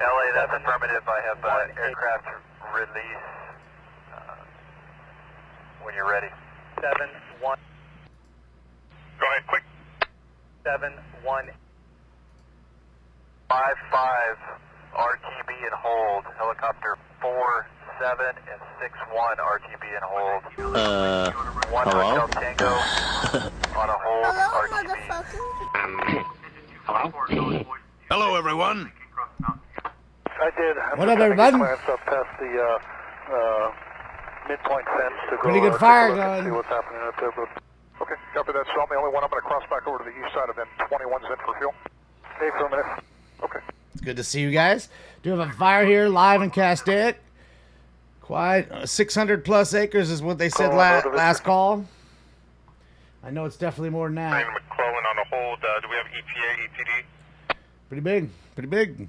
LA, that's affirmative. I have aircraft release when you're ready. 7-1. Go ahead, quick. 7-1. 5-5 RTB and hold. Helicopter 4-7 and 6-1 RTB and hold. One Hello? Hotel Tango on a hold. Hello, RTB. motherfucker. Hello, everyone. I did. What up, everybody? Plans up past the midpoint fence to go. Pretty good fire take a look and going. see what's happening up there. But okay, copy that. So I'm the only one. I'm going to cross back over to the east side, and then 21's in for fuel. Stay for a minute. Okay. It's good to see you guys. Do have a fire here live in Castaic. Quite 600 plus acres is what they said last call. I know it's definitely more than that. McClellan on a hold. Do we have ETA, ETD? Pretty big, pretty big.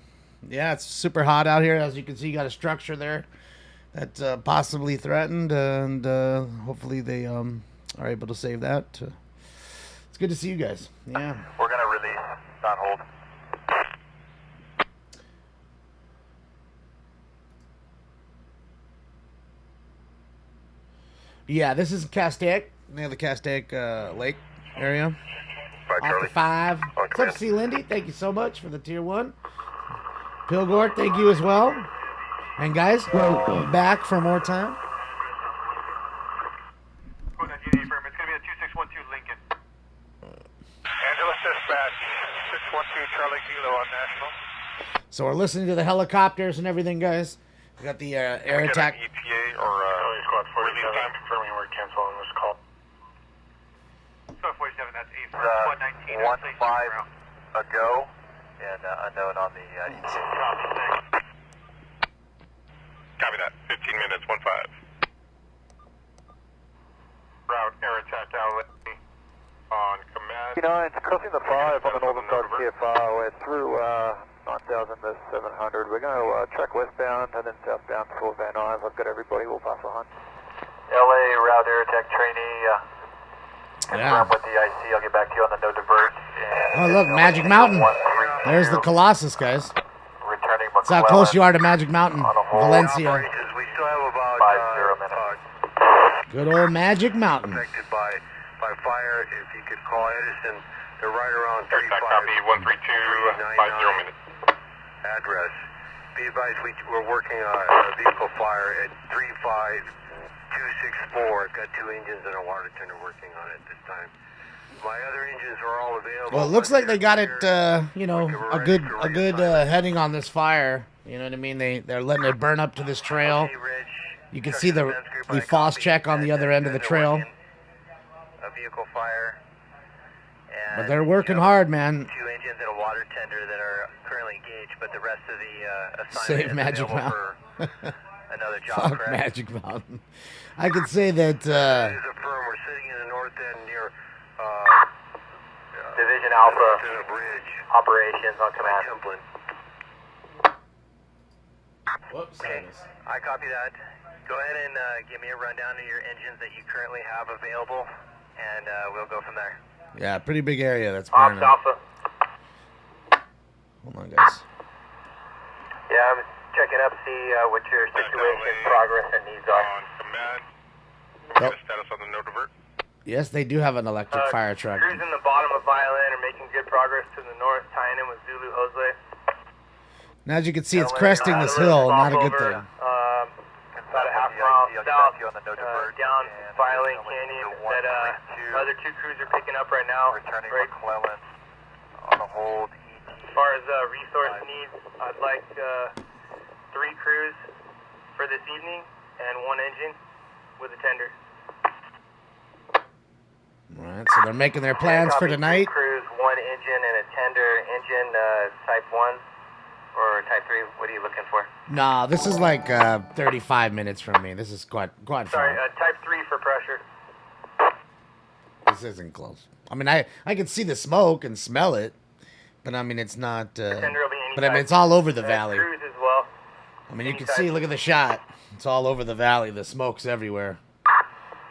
Yeah, it's super hot out here. As you can see, you got a structure there that's possibly threatened, and hopefully they are able to save that. It's good to see you guys. Yeah. We're going to release, not hold. Yeah, this is Castaic, near the Castaic Lake area. Bye, Off Charlie. the 5. What's up, C. Lindy? Thank you so much for the tier 1. Pilgort, thank you as well. And guys, back for more time. It's going to be a 2612 Lincoln. Angeles dispatch, 612 Charlie Kilo on National. So we're listening to the helicopters and everything, guys. We got the air attack. ETA or Squad 47 confirming we're canceling this call. Squad 47, that's A for Squad 19. 1-5 ago and unknown on the ETA. Copy that. 15 minutes, 1-5. Route air attack LA on command. 39, crossing the 5 on the northern side of TFR. We're through 9,000 to 700. We're going to track westbound and then southbound for Van Nuys. I've got everybody. We'll pass behind. LA route air attack trainee. Yeah. Confirm with the IC. I'll get back to you on the no divert. Oh, look, Magic Mountain. There's the Colossus, guys. Returning That's how close you are to Magic Mountain, Valencia. We still have about 50 minutes. Good old Magic Mountain. Affected by fire. If you could call Edison, they're right around 35. Copy 132, 50 minutes. Address. Be advised, we're working on a vehicle fire at 35264. I've got 2 engines and a water tender working on it this time. My other engines are all available. Well, it looks like they got it, you know, a good heading on this fire. You know what I mean? They're letting it burn up to this trail. You can see the FOSS check on the other end of the trail. A vehicle fire. But they're working hard, man. 2 engines and a water tender that are currently engaged, but the rest of the assignment Save is Magic available Mountain. for another job. Fuck correct? Magic Mountain. I could say that. This is a firm. We're sitting in the north end near Division Alpha Bridge operations on command. Templin. Whoops. Okay, I copy that. Go ahead and give me a rundown of your engines that you currently have available, and we'll go from there. Yeah, pretty big area that's Ops burning. Alpha. Hold on, guys. Yeah, I'm checking up, see what your situation, progress, and needs are. On command. Nope. Status on the no divert. Yes, they do have an electric fire truck. Crews in the bottom of Violin are making good progress to the north, tying in with Zulu Jose. Now, as you can see, it's cresting this hill. Not a good thing. About a half mile south, down Violin Canyon that other 2 crews are picking up right now. Returning McClellan on a hold. As far as resource needs, I'd like 3 crews for this evening and 1 engine with a tender. Alright, so they're making their plans for tonight. 3 crews, 1 engine and a tender. Engine type 1 or type 3. What are you looking for? Nah, this is like 35 minutes from me. This is quite Sorry, far. type 3 for pressure. This isn't close. I mean, I can see the smoke and smell it, but I mean, it's not. Tender will be But I mean, it's all over the valley. Crews as well. I mean, you can see. Look at the shot. It's all over the valley. The smoke's everywhere.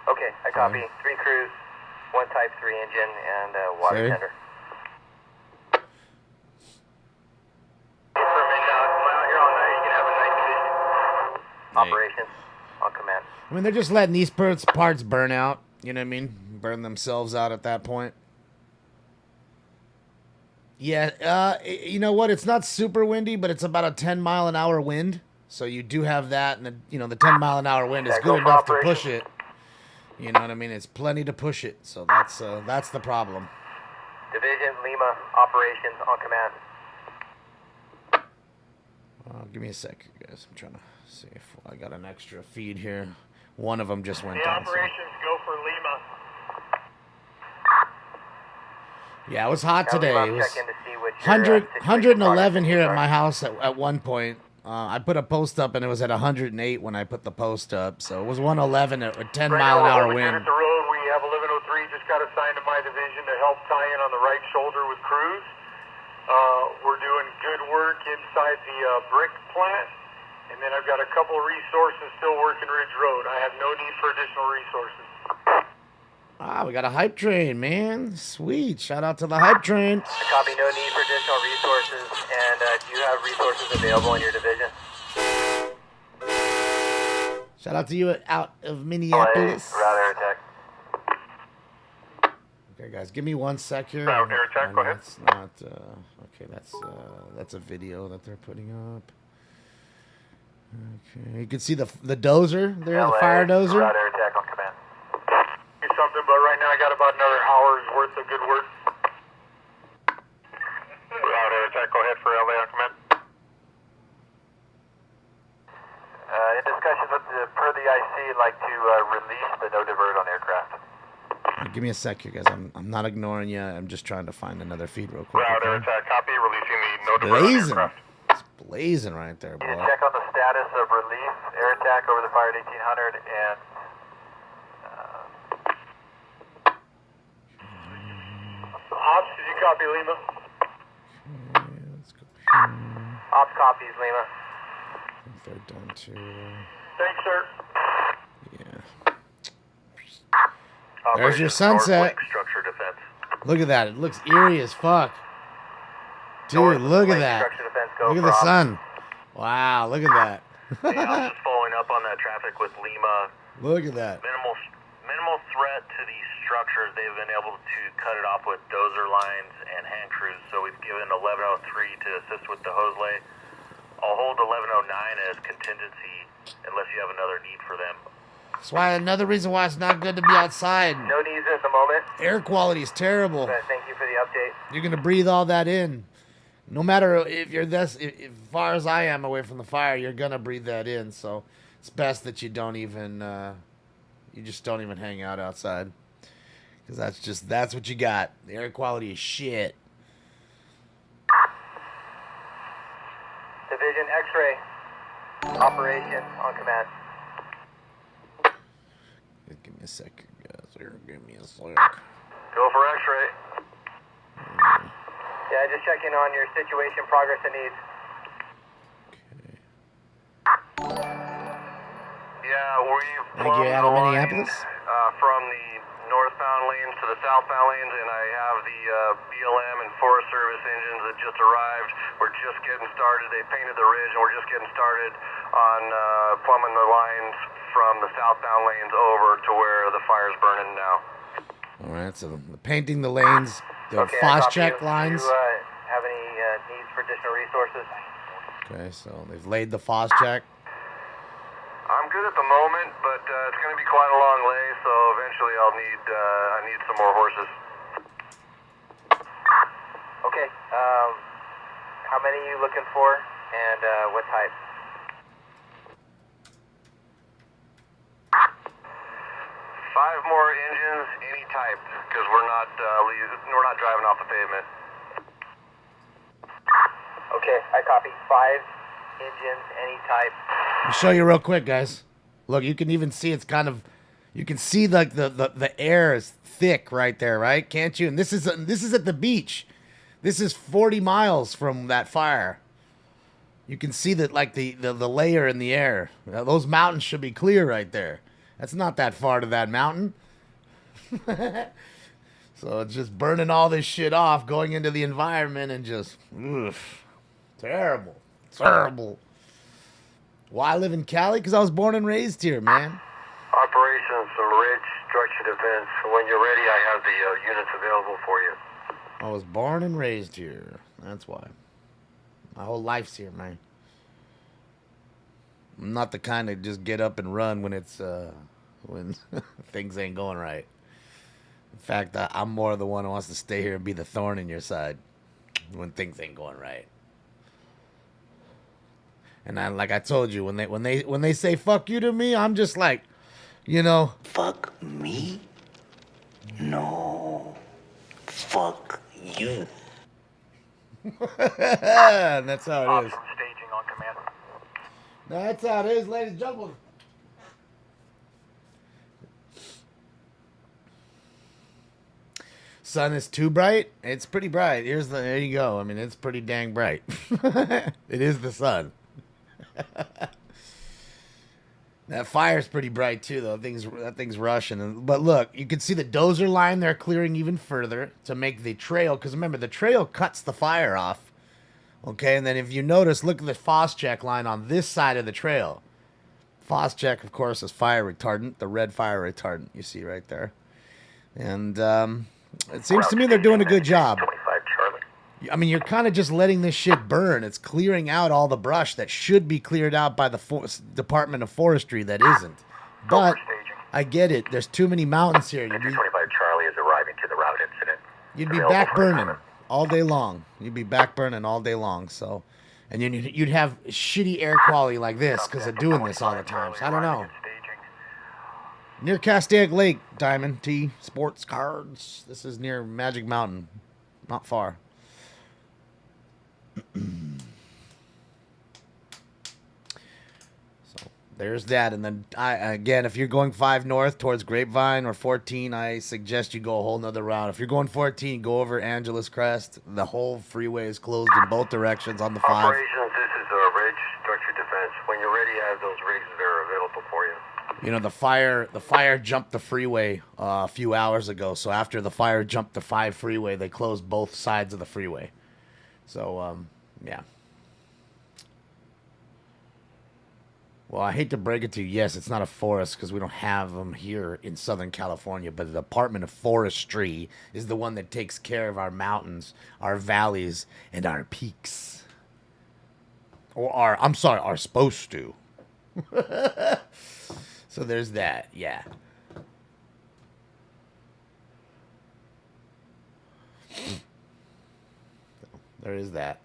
Okay, I copy. 3 crews, 1 type 3 engine, and water See? tender. For midnight, come out operations on command. I mean, they're just letting these parts burn out. You know what I mean? Burn themselves out at that point. Yeah, you know what? It's not super windy, but it's about a 10-mile-an-hour wind. So you do have that, and the 10-mile-an-hour wind is good enough to push it. You know what I mean? It's plenty to push it. So that's the problem. Division Lima operations on command. Give me a sec, guys. I'm trying to see if I got an extra feed here. One of them just went The down. operations go for Lima. Yeah, it was hot today. It was check in to see what 111 here at my house at one point. I put a post up and it was at 108 when I put the post up. So it was 111 at a 10-mile-an-hour wind. At the road, we have 1103 just got assigned to my division to help tie in on the right shoulder with crews. We're doing good work inside the brick plant. And then I've got a couple of resources still working Ridge Road. I have no need for additional resources. We got a hype train, man. Sweet. Shout out to the hype train. Copy, no need for additional resources. And do you have resources available in your division? Shout out to you out of Minneapolis. Route air attack. Okay, guys, give me 1 sec here. Route air attack, go ahead. That's not, okay, that's a video that they're putting up. Okay, you can see the dozer there, the fire dozer. Route air attack on command. Something, but right now I got about another hour's worth of good work. Route air attack, go ahead for LA on command. In discussions with per the IC, I'd like to release the no divert on aircraft. Give me a sec here, guys. I'm not ignoring you. I'm just trying to find another feed real quick. Route air Okay? attack, copy, releasing the no divert on Blazing. aircraft. It's blazing right there, Need to boy. check on the status of release air attack over the fired 1800 and Ops, did you copy Lima? Okay, let's go here. ops copies Lima. They're done too. Thanks, sir. Yeah. There's your sunset. Structure defense. Look at that. It looks eerie as fuck. Dude, look at that. Structure defense, go Look at for the ops. sun. Wow, look at that. Hey, I was just following up on that traffic with Lima. Look at that. Minimal threat to these structures. They've been able to cut it off with dozer lines and hand crews. So we've given 1103 to assist with the hose lay. I'll hold 1109 as contingency unless you have another need for them. That's why another reason why it's not good to be outside. No needs at the moment. Air quality is terrible. Thank you for the update. You're gonna breathe all that in. No matter if you're as far as I am away from the fire, you're gonna breathe that in. So it's best that you don't even, you just don't even hang out outside, because that's what you got. The air quality is shit. Division X-ray. Operation on command. Give me a second, guys. Here, give me a sec. Go for X-ray. Yeah, just checking on your situation, progress, and needs. Okay. Yeah, we've Thank you, out of Minneapolis. From the northbound lanes to the southbound lanes, and I have the BLM and Forest Service engines that just arrived. We're just getting started. They painted the ridge, and we're just getting started on plumbing the lines from the southbound lanes over to where the fire's burning now. All right, so painting the lanes, the Okay, FOS I copy check you. lines. Do you have any needs for additional resources? Okay, so they've laid the FOS check. I'm good at the moment, but it's going to be quite a long lay, so eventually I need some more horses. Okay, how many are you looking for, and what type? Five more engines, any type, because we're not driving off the pavement. Okay, I copy. 5 engines, any type. I'll show you real quick, guys. Look, you can even see it's kind of, you can see like the air is thick right there, right? Can't you? And this is at the beach. This is 40 miles from that fire. You can see that like the layer in the air. Those mountains should be clear right there. That's not that far to that mountain. So it's just burning all this shit off, going into the environment, and just, ugh, terrible. Why I live in Cali? Because I was born and raised here, man. Operations Ridge Structure Defense. When you're ready, I have the units available for you. I was born and raised here. That's why. My whole life's here, man. I'm not the kind to just get up and run when it's when things ain't going right. In fact, I'm more the one who wants to stay here and be the thorn in your side when things ain't going right. And like I told you, when they say fuck you to me, I'm just like, you know, fuck me? No. Fuck you. That's how it is. Staging on command. That's how it is, ladies and gentlemen. Sun is too bright. It's pretty bright. There you go. I mean, it's pretty dang bright. It is the sun. That fire's pretty bright too, though. That thing's rushing. But look, you can see the dozer line there clearing even further to make the trail. Because remember, the trail cuts the fire off. Okay, and then if you notice, look at the Castaic line on this side of the trail. Castaic, of course, is fire retardant. The red fire retardant you see right there. And it seems to me they're doing a good job. 25 Charlie. I mean, you're kind of just letting this shit burn. It's clearing out all the brush that should be cleared out by the Department of Forestry that isn't. But I get it. There's too many mountains here. 25 Charlie is arriving to the route incident. You'd be back burning all day long. You'd be back burning all day long. So, and you'd have shitty air quality like this because of doing this all the time. So I don't know. Near Castaic Lake, Diamond T Sports Cards. This is near Magic Mountain, not far. So there's that, and then again, if you're going 5 north towards Grapevine or 14, I suggest you go a whole nother route. If you're going 14, go over Angeles Crest. The whole freeway is closed in both directions on the 5. Operations, this is Ridge Structure Defense. When you're ready, I have those rigs that are available for you. You know, the fire jumped the freeway a few hours ago. So after the fire jumped the 5 freeway, they closed both sides of the freeway. So, yeah. Well, I hate to break it to you. Yes, it's not a forest because we don't have them here in Southern California. But the Department of Forestry is the one that takes care of our mountains, our valleys, and our peaks. Are supposed to. So there's that, yeah. There is that.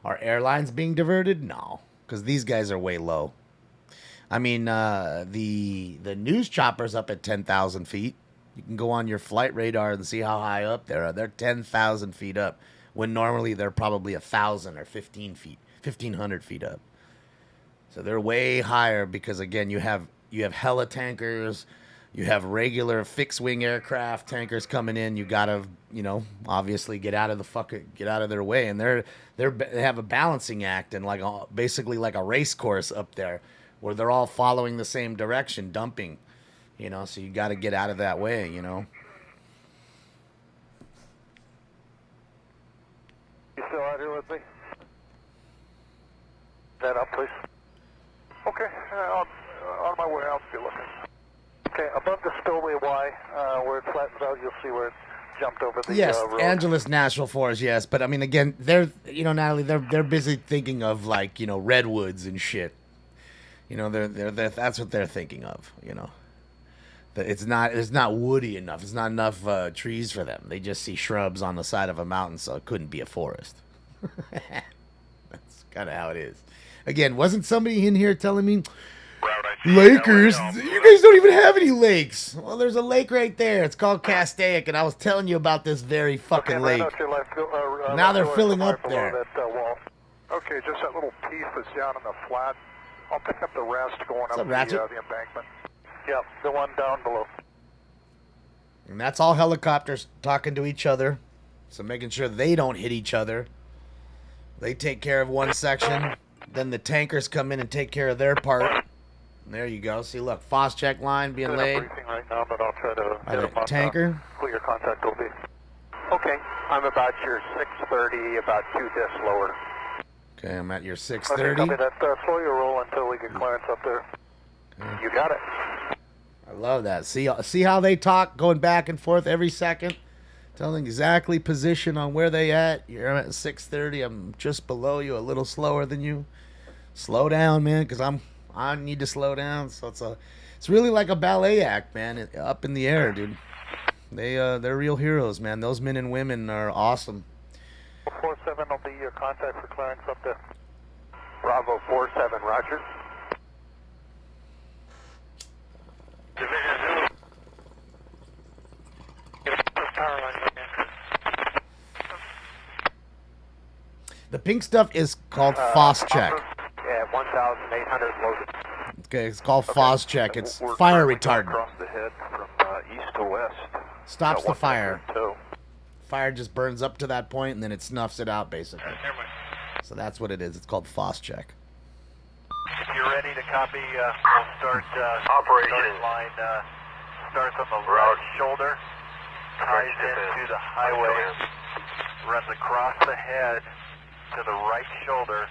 Are airlines being diverted? No, because these guys are way low. I mean, the news chopper's up at 10,000 feet. You can go on your flight radar and see how high up they are. They're 10,000 feet up, when normally they're probably 1,000 or 1,500 feet up. So they're way higher because, again, you have heli tankers, you have regular fixed wing aircraft tankers coming in. You gotta, obviously get out of their way, and they have a balancing act and basically like a race course up there where they're all following the same direction, dumping. So you got to get out of that way. You still out here with me? That up, please. Okay, on my way, I'll be looking. Okay, above the spillway Y, where it flattens out, you'll see where it jumped over the road. Angeles National Forest, yes. But, I mean, again, Natalie, they're busy thinking of, redwoods and shit. That's what they're thinking of, It's not woody enough. It's not enough trees for them. They just see shrubs on the side of a mountain, so it couldn't be a forest. That's kind of how it is. Again, wasn't somebody in here telling me, Lakers, you guys don't even have any lakes. Well, there's a lake right there. It's called Castaic, and I was telling you about this very fucking lake. Now they're filling up there. Okay, just that little piece that's down in the flat. I'll pick up the rest going up the embankment. Yep, the one down below. And that's all helicopters talking to each other. So making sure they don't hit each other. They take care of one section. Then the tankers come in and take care of their part. There you go. See, look, Castaic line being laid. Right now, but I'll try to by the tanker. Clear contact will be. Okay, I'm about your 630, about 2 dis lower. Okay, I'm at your Okay, 630. copy that. Slow your roll until we get clearance up there. Okay. You got it. I love that. See how they talk, going back and forth every second, telling exactly position on where they at. You're at 630. I'm just below you, a little slower than you. Slow down, man, because I need to slow down. So it's really like a ballet act, man. Up in the air, dude. They're real heroes, man. Those men and women are awesome. 47 will be your contact for clearance up there. Bravo 47, roger. The pink stuff is called FOS check. Yeah, 1,800 loaded. Okay, it's called FOS check. It's fire retardant. Across the head from east to west. Stops the fire. Two. Fire just burns up to that point, and then it snuffs it out, basically. So that's what it is. It's called FOS check. If you're ready to copy, we'll start Operation. line starts on the right shoulder, ties into the highway, runs across the head to the right shoulder,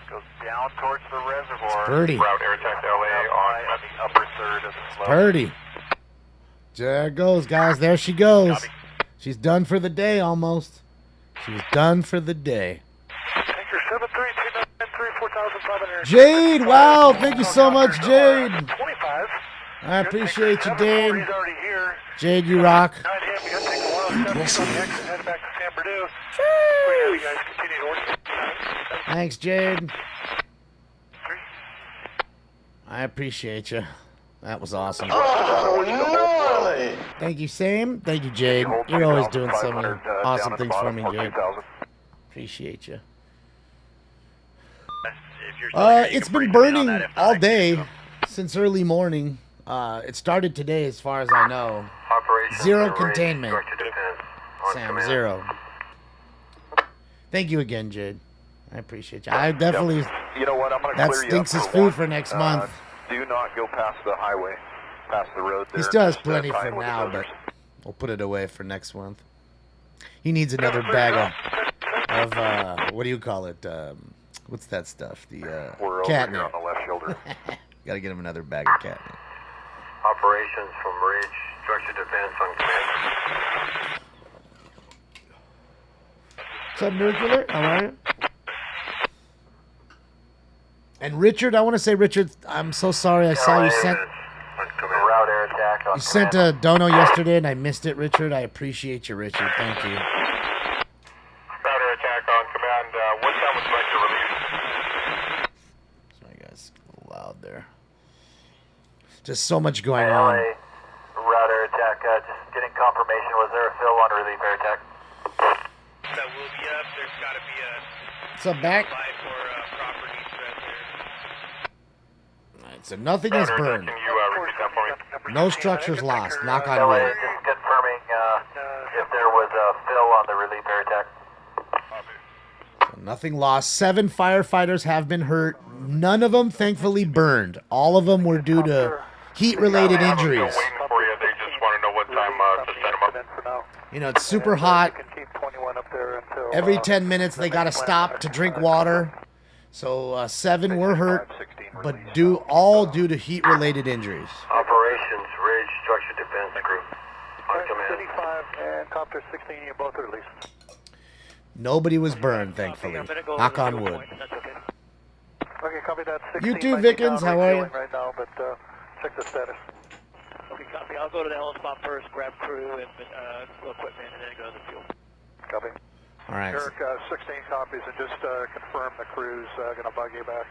goes down towards the reservoir. Birdie. Route Air Attack LA on the upper third of the slope. Birdie. There it goes, guys. There she goes. She's done for the day, almost. She's done for the day. Anchor 73293, 4,500. Jade, wow. Thank you so much, Jade. 25. I appreciate you, Jade. He's already here. Jade, you rock. Not him. You gotta take a while. 7 on the exit, head back to San Bernardino. You guys continue to work. Thanks, Jade. I appreciate you. That was awesome. Thank you, Sam. Thank you, Jade. You're always doing so many awesome things for me, Jade. Appreciate you. It's been burning all day since early morning. It started today, as far as I know. Zero containment. Sam, zero. Thank you again, Jade. I appreciate you. I definitely. You know what? I'm gonna That clear you stinks up as for food one. for next month. Do not go past the highway, past the road there. He still has Just, plenty tie for in with now, the but dozers. we'll put it away for next month. He needs another bag of what do you call it? What's that stuff? The We're over here catnip. on the left shoulder. Gotta get him another bag of catnip. Operations from Ridge, Structure Defense on command. What's up, Nuclear? How are you? And Richard, I want to say, Richard, I'm so sorry. I saw you sent. Route Air Attack on You sent a dono yesterday, and I missed it, Richard. I appreciate you, Richard. Thank you. Route Air Attack on command. What time would you like to release? Sorry, guys. A little loud there. Just so much going LA, on. Route Air Attack, just getting confirmation. Was there a fill on a relief air attack? That will be up. There's got to be a What's up, back? buy for property threat there. All right, so nothing is burned. Can you repeat that for me? No structures lost. Knock on LA, wood. just confirming if there was a fill on the relief air attack. So nothing lost. 7 firefighters have been hurt. None of them, thankfully, burned. All of them were due to heat-related injuries. Waiting for you. They just want to know what time to set them up. You know, it's super hot. You can keep 21 up there until, Every 10 minutes, they got to stop to drink water. So 7 were hurt, but all due to heat-related injuries. Operations Ridge, Structure Defense Group on command. City 5 and Copter 16, you both are released. Nobody was burned, thankfully. Knock on wood. Okay, copy that. 16 You too, might be Vickens. down How are you? refueling right now, but check the status. Okay, copy. I'll go to the heli spot first, grab crew and equipment, and then go to the fuel. Copy. All right. Eric, 16 copies, and just confirm the crew's going to bug you back.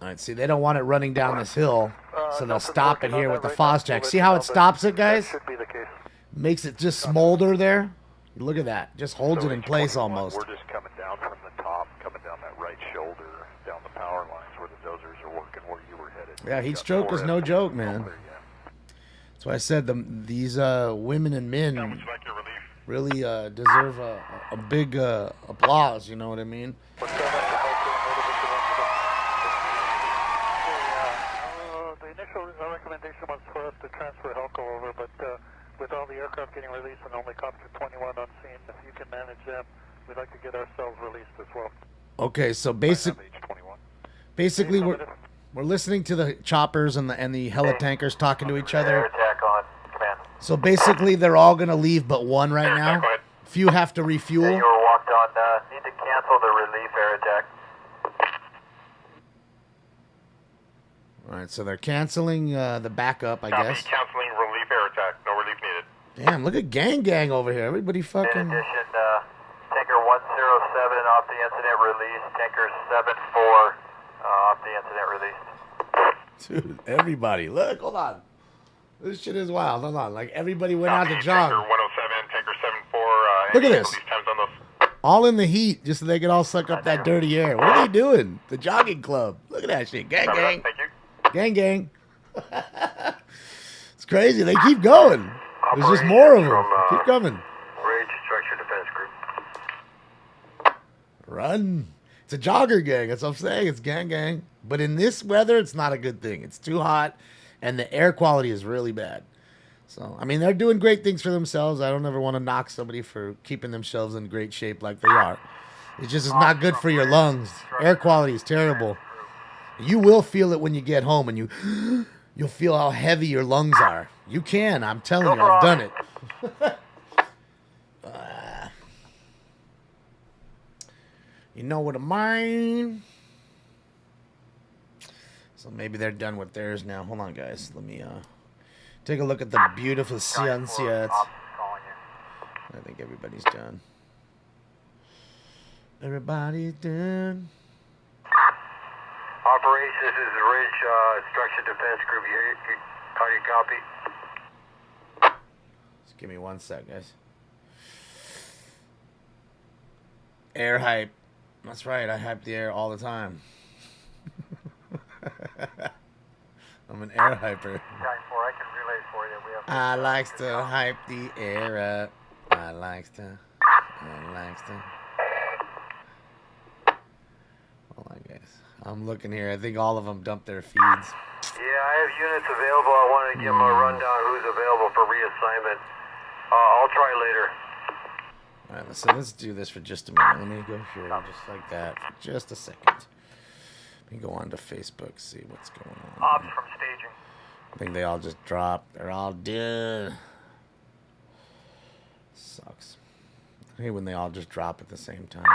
All right, see, they don't want it running down this hill, so they'll Nothing's stop it working on here that with the right now, FOS so check. let's See how know, it but stops it, guys? That should be the case. Makes it just smolder there. Look at that. Just holds it in place almost. We're just coming down from the top, coming down that right shoulder, down the power lines where the dozers are working, where you were headed. Yeah, heat stroke is no joke, man. That's why I said these women and men really deserve a big applause, you know what I mean? The initial recommendation was for us to transfer Helco over, but with all the aircraft getting released and only Copter 21 on scene, if you can manage them, we'd like to get ourselves released as well. Okay, so basically we're listening to the choppers and the heli-tankers talking to each other. Air attack on command. So basically they're all going to leave but one right now. Few have to refuel. You were walked on. Need to cancel the relief air attack. All right, so they're canceling the backup, I guess. Canceling relief air attack. No relief needed. Damn, look at gang over here. Everybody In fucking... addition, tanker 107 off the incident release. Tanker 74 off the incident release. Dude, everybody. Look, hold on. This shit is wild. Hold on. Like, everybody went out to jog. Tanker 107, tanker 74. Look at this. Release times on those. All in the heat, just so they could all suck up that dirty air. What are they doing? The jogging club. Look at that shit. Gang. Thank you. Gang. It's crazy. They keep going. There's just more of them. Keep coming. Rage Structure Defense Group. Run. It's a jogger gang. That's what I'm saying. It's gang. But in this weather, it's not a good thing. It's too hot, and the air quality is really bad. So, I mean, they're doing great things for themselves. I don't ever want to knock somebody for keeping themselves in great shape like they are. It's just not good for your lungs. Air quality is terrible. You will feel it when you get home, and you'll feel how heavy your lungs are. You can. I'm telling you. I've done it. You know what I mean? So maybe they're done with theirs now. Hold on, guys. Let me take a look at the beautiful sunsets. I think everybody's done. Everybody's done. Operations, this is Ridge Structure Defense Group. How do you copy? Just give me 1 sec, guys. Air hype. That's right. I hype the air all the time. I'm an air hyper. I can relay for you. We have I likes to hype the air up. I likes to. Hold on, guys. I'm looking here. I think all of them dumped their feeds. Yeah, I have units available. I wanted to give them a rundown who's available for reassignment. I'll try later. All right, so let's do this for just a minute. Let me go here, just like that, for just a second. Let me go on to Facebook, see what's going on. ops from staging. I think they all just dropped. They're all dead. Sucks. I hate when they all just drop at the same time.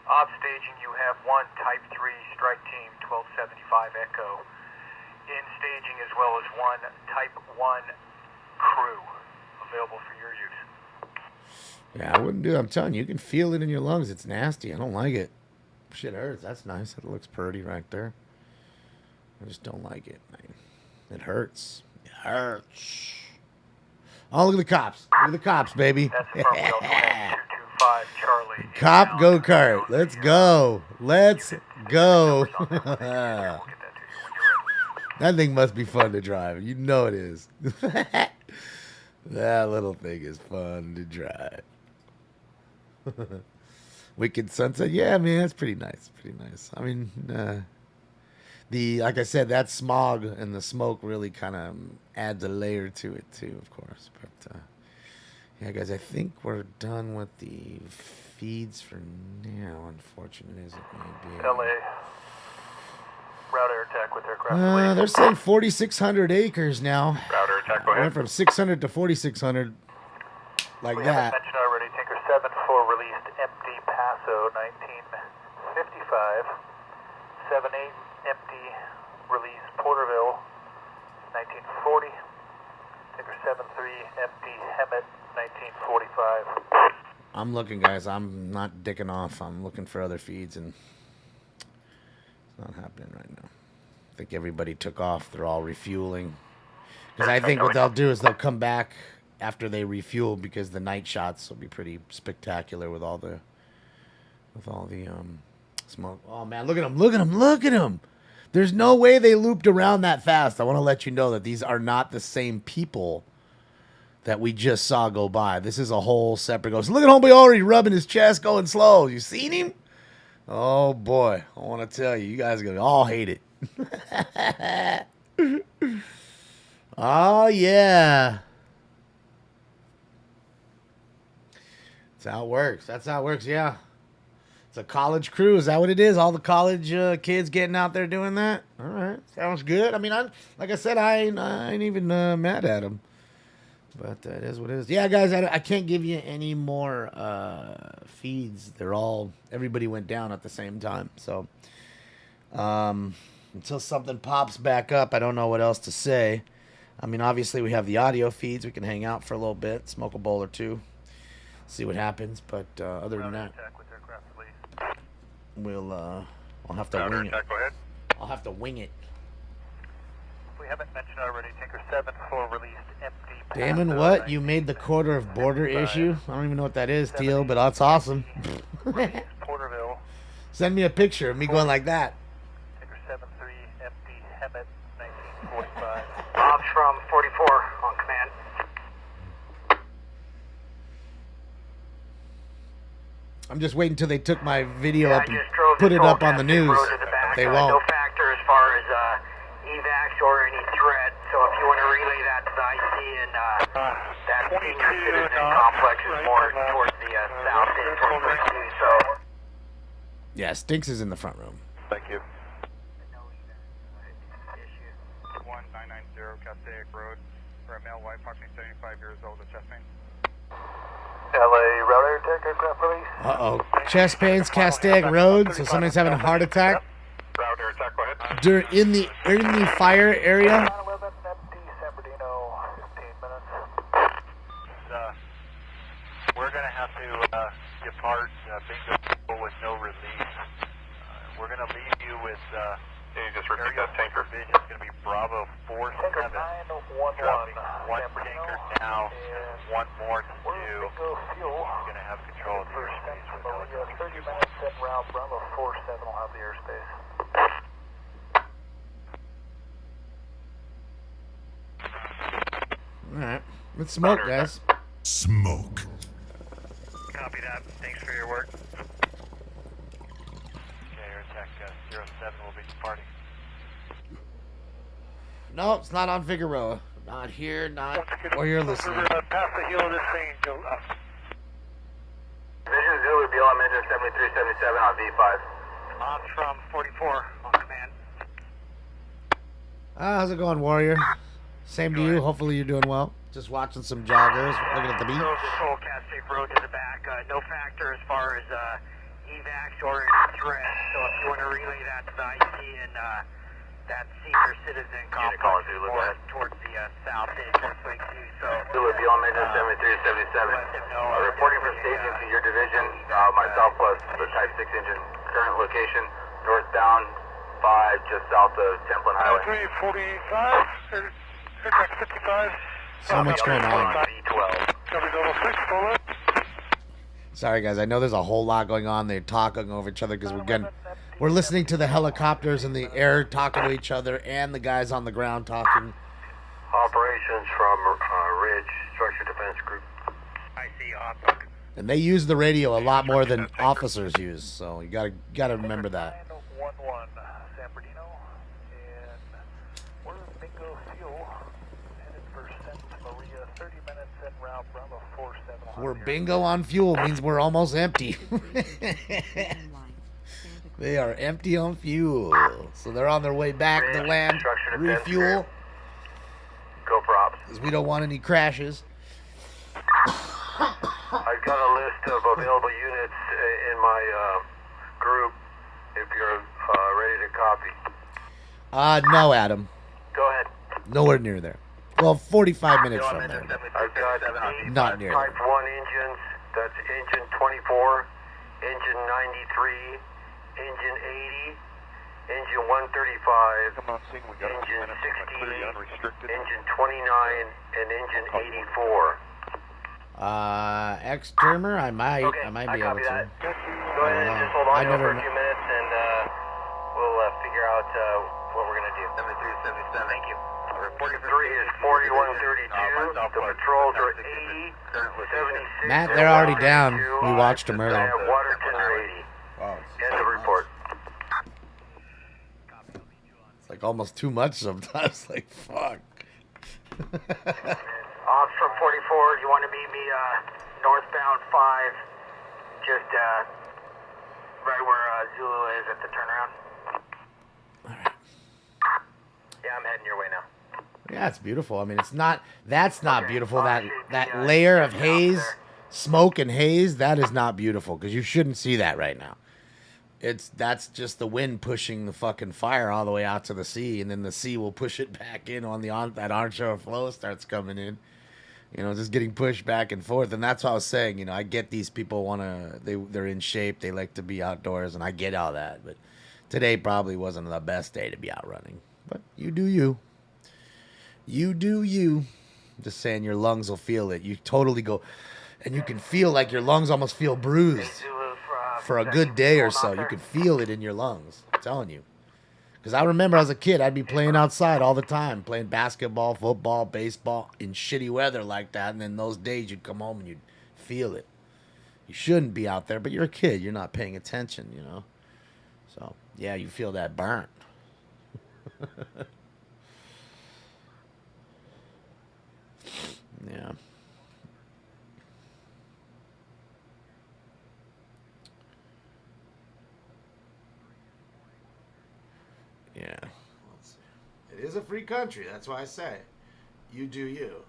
Ops staging, you have one Type 3 strike team 1275 Echo. In staging as well as one Type 1 crew available for your use. Yeah, I wouldn't do it. I'm telling you, you can feel it in your lungs. It's nasty. I don't like it. Shit hurts. That's nice. It looks pretty right there. I just don't like it, man. It hurts. It hurts. Oh, look at the cops. Look at the cops, baby. That's from 225 Charlie. Cop go-kart. Let's go. Let's go. That thing must be fun to drive. You know it is. That little thing is fun to drive. Wicked Sunset. Yeah, man, that's pretty nice. Pretty nice. I mean, like I said, that smog and the smoke really kind of adds a layer to it too, of course. But yeah, guys, I think we're done with the feeds for now. Unfortunate as it may be. LA. Route air attack with aircraft. They're saying 4,600 acres now. Route air attack, go ahead. Went from 600 to 4,600, like We that. haven't mentioned already, Tinker 7 for released empty Paso 1955. 7-8 empty release Porterville 1940. Tinker 7-3 empty Hemet 1945. I'm looking, guys. I'm not dicking off. I'm looking for other feeds, and it's not happening right now. I think everybody took off. They're all refueling. Because I think what they'll do is they'll come back after they refuel, because the night shots will be pretty spectacular with all the smoke. Oh man, look at them. There's no way they looped around that fast. I want to let you know that these are not the same people that we just saw go by. This is a whole separate ghost. Look at homeboy already rubbing his chest, going slow. You seen him? Oh boy, I want to tell you, you guys are gonna all hate it. Oh yeah. That's how it works. Yeah. That's It's a college crew. Is that what it is? All the college kids getting out there doing that? All right. Sounds good. I mean, like I said, I ain't even mad at them. But it is what it is. Yeah, guys, I can't give you any more feeds. Everybody went down at the same time. So until something pops back up, I don't know what else to say. I mean, obviously, we have the audio feeds. We can hang out for a little bit, smoke a bowl or two, see what happens. But other than that, I'll have to wing it. I'll have to wing it. We haven't mentioned already, Tinker 7-4 released empty. Damon, what? You made the quarter of border issue? I don't even know what that is, Teal, but that's awesome. Porterville. Send me a picture of me going like that. Tinker 7-3 empty. Hemet 1945. Bob's from 44 on command. I'm just waiting until they took my video up and put it up on the news. They won't. No factor as far as evacs or any threat. So if you want to relay that to the IC and that senior citizen complex is more towards the south end, towards Break 2. So yeah, Stinks is in the front room. Thank you. 1990 Castaic Road for a male white, approximately 75 years old, with chest pain. LA route air tech aircraft release. Uh-oh. Chest pains, Castaic Road, so somebody's having a heart attack. Route air attack, go ahead. In the fire area. 911 empty, San Bernardino, 15 minutes. We're going to have to depart Bingo with no release. We're going to leave you with Can you just repeat that, Tanker? vision. It's going to be Bravo 47. Tanker 911, Dropping one San Bernardino, tanker now, and one more to we're do. Bingo Fuel. We're going to have control of the First airspace to with Maria, helicopters. 30 minutes en route, Bravo 47 will have the airspace. Alright. Let's smoke, guys. Smoke. Copy that. Thanks for your work. Okay, Air Attack 07 will be departing. No, it's not on Figueroa. Not here, not where you're listening. Past the heel of this thing, go up. Vision Zulu, BLM engine 7377 on V5. On from 44 on command. How's it going, Warrior? Same to you. Hopefully you're doing well. Just watching some joggers, looking at the beach. Drove this whole Castaic Road to the back. No factor as far as evacs or any threat. So if you want to relay that to the IC and that senior citizen complex more towards the south end, towards Lake 2. So Zulu, BLM engine 7377. Reporting from staging to your division. Myself plus the Type 6 engine. Current location northbound 5 just south of Templin Highway. 345, aircraft 55. So much going on. V12. Sorry, guys. I know there's a whole lot going on. They're talking over each other because we're listening to the helicopters in the air talking to each other and the guys on the ground talking. Operations from Ridge Structure Defense Group. I see, Op. And they use the radio a lot more than officers use, so you gotta remember that. 911, San Bernardino, and we're Bingo Fuel, headed for Santa Maria, 30 minutes en route, Bravo 47. We're bingo on fuel means we're almost empty. They are empty on fuel, so they're on their way back to land, refuel. Go props. Because we don't want any crashes. I've got a list of available units in my group if you're ready to copy. No, Adam. Go ahead. Nowhere near there. Well, 45 minutes from there. I've got Not near Type there. 1 engines. That's engine 24, engine 93, engine 80, engine 135, engine 68, engine 29, and engine 84. Extermer, I might be able copy to. that. Go ahead and just hold on for a few minutes, and we'll figure out what we're going to do. 7377, thank you. Reporting for 3 is 4132. The patrols are 80, 76. Matt, they're already down. We watched them earlier. Waterton are 80. Wow. End of report. It's like almost too much sometimes. Like, fuck. Ops from 44, you want to meet me northbound 5, just right where Zulu is at the turnaround. Yeah, I'm heading your way now. Yeah, it's beautiful. I mean, it's not. That's not beautiful. That layer of haze, smoke and haze. That is not beautiful because you shouldn't see that right now. That's just the wind pushing the fucking fire all the way out to the sea, and then the sea will push it back in that onshore flow starts coming in. You know, just getting pushed back and forth, and that's what I was saying. You know, I get these people they're in shape, they like to be outdoors, and I get all that. But today probably wasn't the best day to be out running. But you do you. You do you. Just saying, your lungs will feel it. You totally go, and you can feel like your lungs almost feel bruised for a good day or so. You can feel it in your lungs. I'm telling you. Because I remember as a kid, I'd be playing outside all the time, playing basketball, football, baseball, in shitty weather like that. And then those days you'd come home and you'd feel it. You shouldn't be out there, but you're a kid. You're not paying attention, you know. So, yeah, you feel that burnt. Yeah. Yeah. It is a free country. That's why I say, you do you.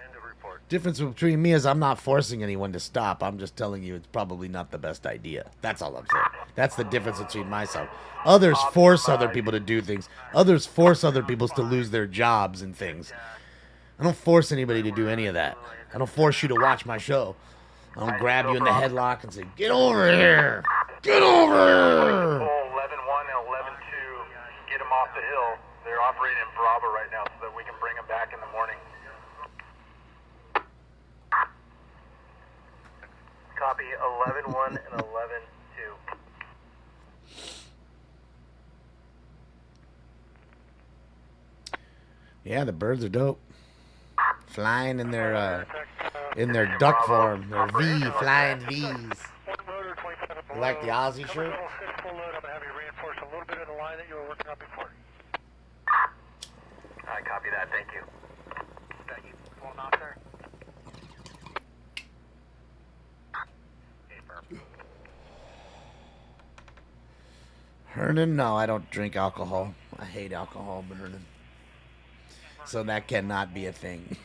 End of report. Difference between me is I'm not forcing anyone to stop. I'm just telling you it's probably not the best idea. That's all I'm saying. That's the difference between myself. Others force other people to do things. Others force other people to lose their jobs and things. I don't force anybody to do any of that. I don't force you to watch my show. I don't grab you in the headlock and say, get over here. Get over here. 11-1 and 11-2, get them off the hill. They're operating in Bravo right now so that we can bring them back in the morning. Copy 11-1 and 11-2. Yeah, the birds are dope. Flying in their duck form, their V, flying V's. You like the Aussie shirt? I copy that. Thank you. Thank you. Pulling off, sir. Hernan, no, I don't drink alcohol. I hate alcohol, but Hernan. So that cannot be a thing.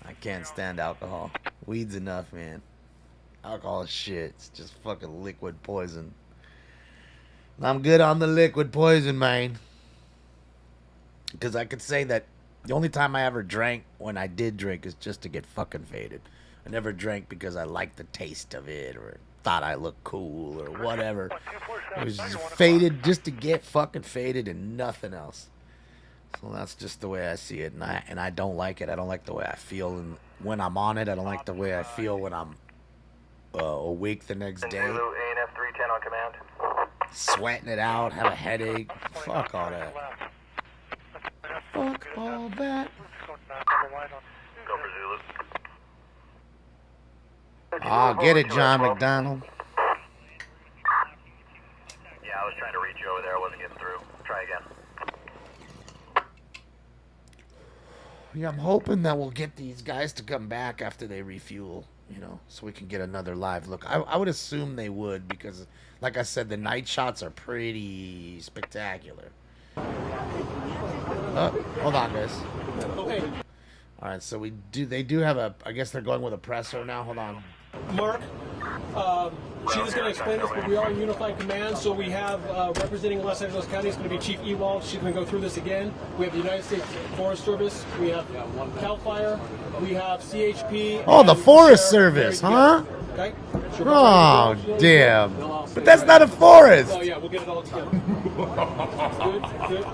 I can't stand alcohol. Weed's enough, man. Alcohol is shit. It's just fucking liquid poison. I'm good on the liquid poison, man. Because I could say that the only time I ever drank when I did drink is just to get fucking faded. I never drank because I liked the taste of it or thought I looked cool or whatever. It was just faded just to get fucking faded and nothing else. So that's just the way I see it, and I don't like it. I don't like the way I feel and when I'm on it. I don't like the way I feel when I'm awake the next day. Zulu, ANF 310 on command. Sweating it out, have a headache. Fuck all that. Fuck all that. Go for Zulu. Oh, get it, John McDonald. Yeah, I was trying to reach you over there. I wasn't getting through. Try again. Yeah, I'm hoping that we'll get these guys to come back after they refuel, you know, so we can get another live look. I would assume they would because, like I said, the night shots are pretty spectacular. Hold on, guys. Okay. All right, so they do have a, I guess they're going with a presser now. Hold on. Mark, she was going to explain this, but we are in unified command, so we have representing Los Angeles County is going to be Chief Ewald. She's going to go through this again. We have the United States Forest Service, we have CAL FIRE, we have CHP. Oh, the Forest Service, huh? Okay. Oh, damn. But that's not a forest. Oh, yeah, we'll get it all together. Good, good.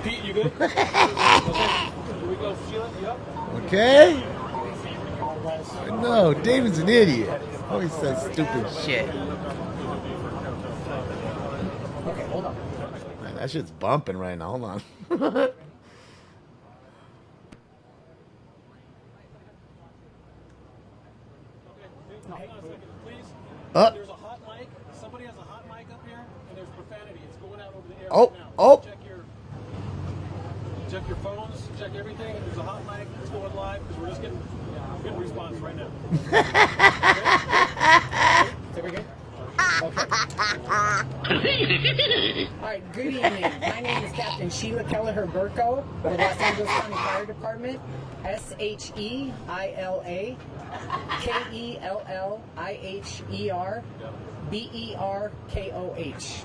Pete, you good? Okay. Here we go, Sheila, you up? Okay. No, David's an idiot. Always says stupid shit. Okay, hold on. Man, that shit's bumping right now. Hold on. There's a hot mic. Somebody has a hot mic up here, and there's profanity. It's going out over the air Oh, right now. oh. Check your phones, check everything. There's a hot mic. It's going live because we're getting response right now. right, good evening. My name is Captain Sheila Kelleher-Burko with Los Angeles County Fire Department. SHEILA-KELLIHER-BERKOH.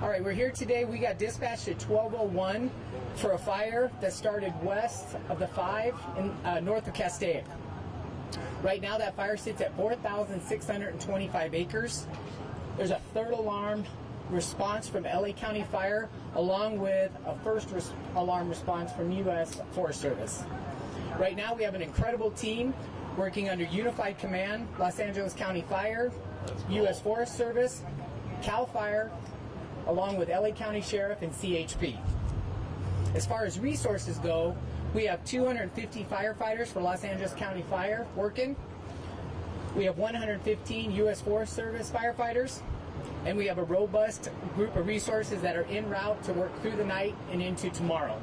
All right, we're here today. We got dispatched at 12:01 for a fire that started west of the 5 in north of Castaic. Right now, that fire sits at 4,625 acres. There's a third alarm response from LA County Fire, along with a first alarm response from U.S. Forest Service. Right now, we have an incredible team working under Unified Command, Los Angeles County Fire, U.S. Forest Service, CAL FIRE, along with LA County Sheriff and CHP. As far as resources go, we have 250 firefighters for Los Angeles County Fire working. We have 115 U.S. Forest Service firefighters, and we have a robust group of resources that are en route to work through the night and into tomorrow.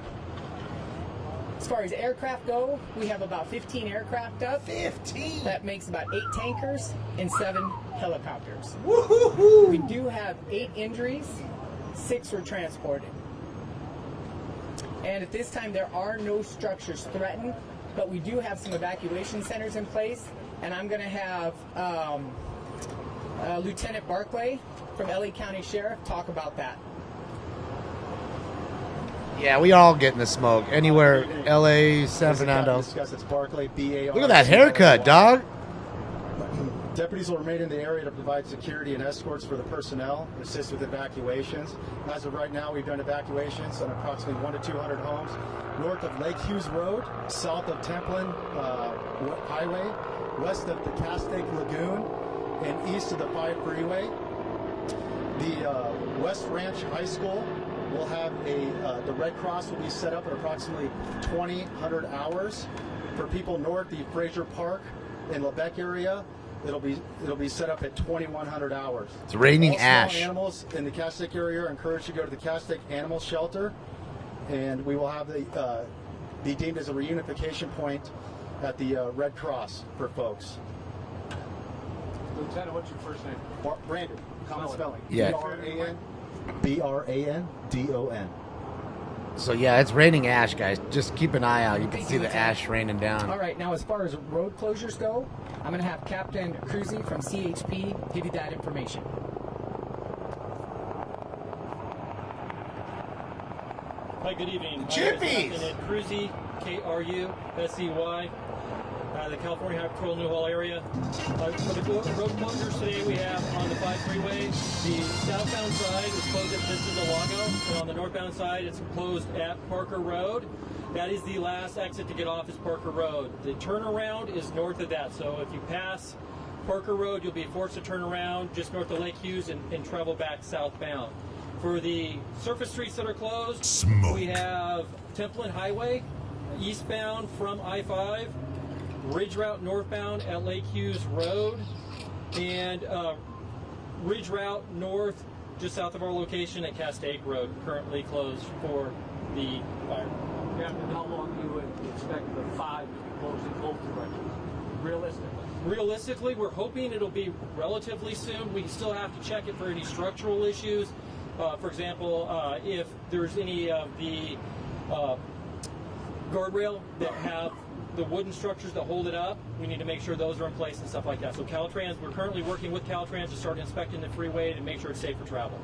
As far as aircraft go, we have about 15 aircraft up. 15? That makes about 8 tankers and 7 helicopters. Woo-hoo-hoo. We do have 8 injuries, 6 were transported. And at this time, there are no structures threatened, but we do have some evacuation centers in place, and I'm going to have Lieutenant Barclay from LA County Sheriff talk about that. Yeah, we all get in the smoke. Anywhere, LA, San Fernando. It's Barclay, B-A-R. Look at that haircut, dog. Deputies will remain in the area to provide security and escorts for the personnel, assist with evacuations. As of right now, we've done evacuations on approximately 100 to 200 homes north of Lake Hughes Road, south of Templin Highway, west of the Castaic Lagoon, and east of the 5 freeway. The West Ranch High School will have the Red Cross will be set up at approximately 2,000 hours. For people north, the Fraser Park and Lebec area, it'll be set up at 2,100 hours. It's raining All ash. Small animals in the Castaic area are encouraged to go to the Castaic Animal Shelter, and we will have be deemed as a reunification point at the Red Cross for folks. Lieutenant, what's your first name? Brandon. Common spelling. Yeah. B-R-A-N-D-O-N. So yeah, it's raining ash, guys. Just keep an eye out. You can see the ash raining down. All right, now as far as road closures go, I'm going to have Captain Cruzy from CHP give you that information. Hi, good evening. Chippies! Captain Cruzy, K-R-U-S-E-Y, the California Highway Patrol New Hall area. For the road closures today, we have on the 5 freeway, the southbound side is closed at Vista-del-Lago, and on the northbound side, it's closed at Parker Road. That is the last exit to get off is Parker Road. The turnaround is north of that, so if you pass Parker Road, you'll be forced to turn around just north of Lake Hughes and travel back southbound. For the surface streets that are closed, we have Templin Highway, eastbound from I-5, Ridge Route northbound at Lake Hughes Road, and Ridge Route north just south of our location at Castaic Road, currently closed for the fire. Captain, how long do you expect the 5 to be closed in both directions, realistically? Realistically, we're hoping it'll be relatively soon. We still have to check it for any structural issues. For example, if there's any of the guardrail that have the wooden structures that hold it up, we need to make sure those are in place and stuff like that. So Caltrans, we're currently working with Caltrans to start inspecting the freeway to make sure it's safe for travel.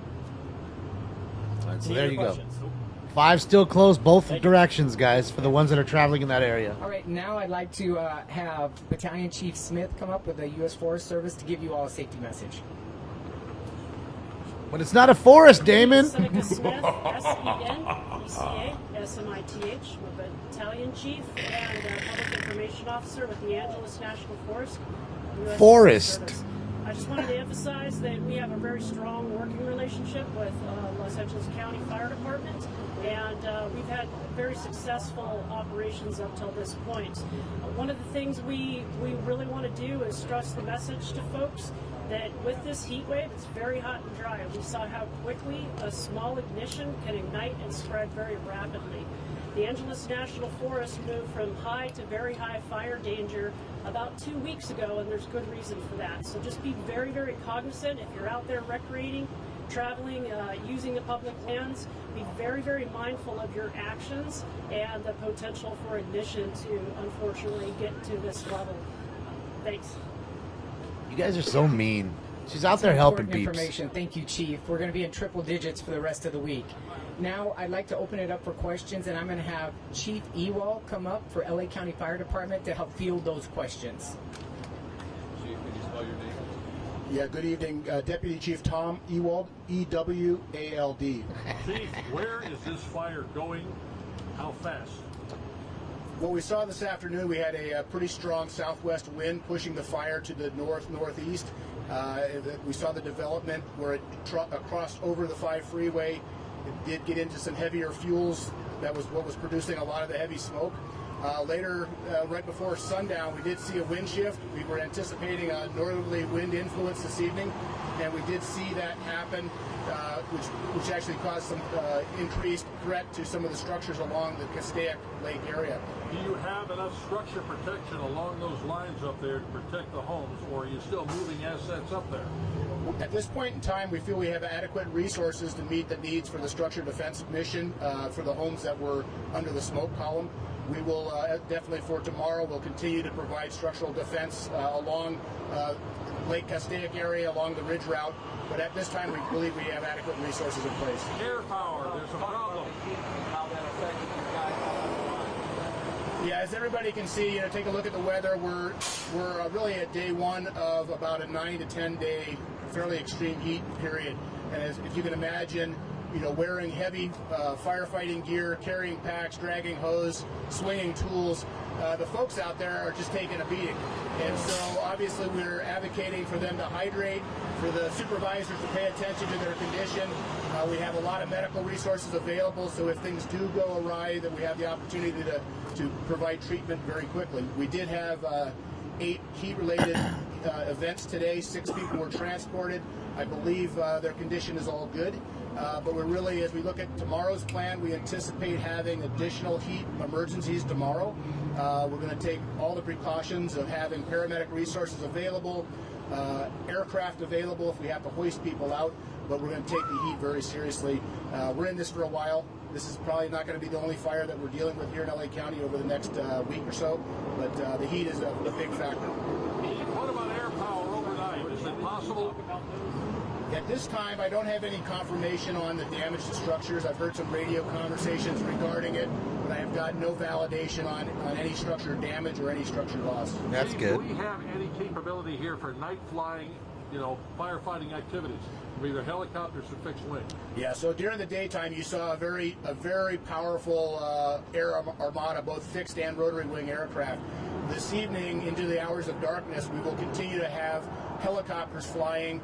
All right, so Any there other you questions? go. 5 still closed both directions, guys, for the ones that are traveling in that area. All right, now I'd like to have Battalion Chief Smith come up with the U.S. Forest Service to give you all a safety message. But it's not a forest, Damon. Seneca Smith, S-E-N-E-C-A-S-M-I-T-H. I'm a battalion chief and public information officer with the Angeles National Forest. US Forest. Service. I just wanted to emphasize that we have a very strong working relationship with Los Angeles County Fire Department, and we've had very successful operations up till this point. One of the things we really want to do is stress the message to folks that with this heat wave, it's very hot and dry. We saw how quickly a small ignition can ignite and spread very rapidly. The Angeles National Forest moved from high to very high fire danger about 2 weeks ago, and there's good reason for that. So just be very, very cognizant if you're out there recreating traveling, using the public lands, be very, very mindful of your actions and the potential for ignition to unfortunately get to this level. Thanks. You guys are so mean. She's out there helping Important peeps. information. Thank you, Chief. We're going to be in triple digits for the rest of the week. Now, I'd like to open it up for questions, and I'm going to have Chief Ewald come up for LA County Fire Department to help field those questions. Chief, can you spell your name? Yeah, good evening. Deputy Chief Tom Ewald, E-W-A-L-D. Chief, where is this fire going? How fast? What we saw this afternoon, we had a pretty strong southwest wind pushing the fire to the north-northeast. We saw the development where it crossed over the 5 freeway. It did get into some heavier fuels. That was what was producing a lot of the heavy smoke. Later, right before sundown, we did see a wind shift. We were anticipating a northerly wind influence this evening, and we did see that happen, which actually caused some increased threat to some of the structures along the Castaic Lake area. Do you have enough structure protection along those lines up there to protect the homes, or are you still moving assets up there? At this point in time, we feel we have adequate resources to meet the needs for the structure defense mission for the homes that were under the smoke column. We will definitely for tomorrow, we'll continue to provide structural defense along Lake Castaic area, along the ridge route. But at this time, we believe we have adequate resources in place. Air power, there's a problem. How that affected you guys? Yeah, as everybody can see, take a look at the weather. We're really at day one of about a 9 to 10 day fairly extreme heat period. And if you can imagine, wearing heavy firefighting gear, carrying packs, dragging hose, swinging tools, the folks out there are just taking a beating. And so obviously we're advocating for them to hydrate, for the supervisors to pay attention to their condition. We have a lot of medical resources available, so if things do go awry, then we have the opportunity to provide treatment very quickly. We did have 8 heat-related events today. 6 people were transported. I believe their condition is all good. But we're really, as we look at tomorrow's plan, we anticipate having additional heat emergencies tomorrow. We're going to take all the precautions of having paramedic resources available, aircraft available if we have to hoist people out, but we're going to take the heat very seriously. We're in this for a while. This is probably not going to be the only fire that we're dealing with here in LA County over the next week or so, but the heat is a big factor. What about air power overnight? Is it possible? At this time, I don't have any confirmation on the damage to structures. I've heard some radio conversations regarding it, but I have got no validation on any structure damage or any structure loss. That's Steve, good. Do we have any capability here for night flying, firefighting activities, from either helicopters or fixed wing? Yeah, so during the daytime, you saw a very powerful air armada, both fixed and rotary wing aircraft. This evening, into the hours of darkness, we will continue to have helicopters flying,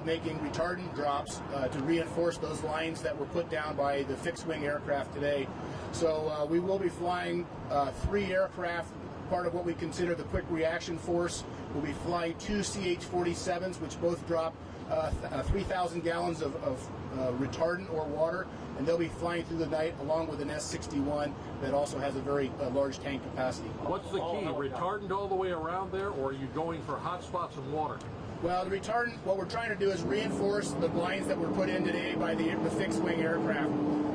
making retardant drops to reinforce those lines that were put down by the fixed wing aircraft today. So we will be flying 3 aircraft, part of what we consider the quick reaction force. We'll be flying 2 CH-47s, which both drop 3,000 gallons of retardant or water, and they'll be flying through the night along with an S-61 that also has a very large tank capacity. What's the key? Retardant all the way around there, or are you going for hot spots and water? Well, the retardant, what we're trying to do is reinforce the blinds that were put in today by the fixed-wing aircraft.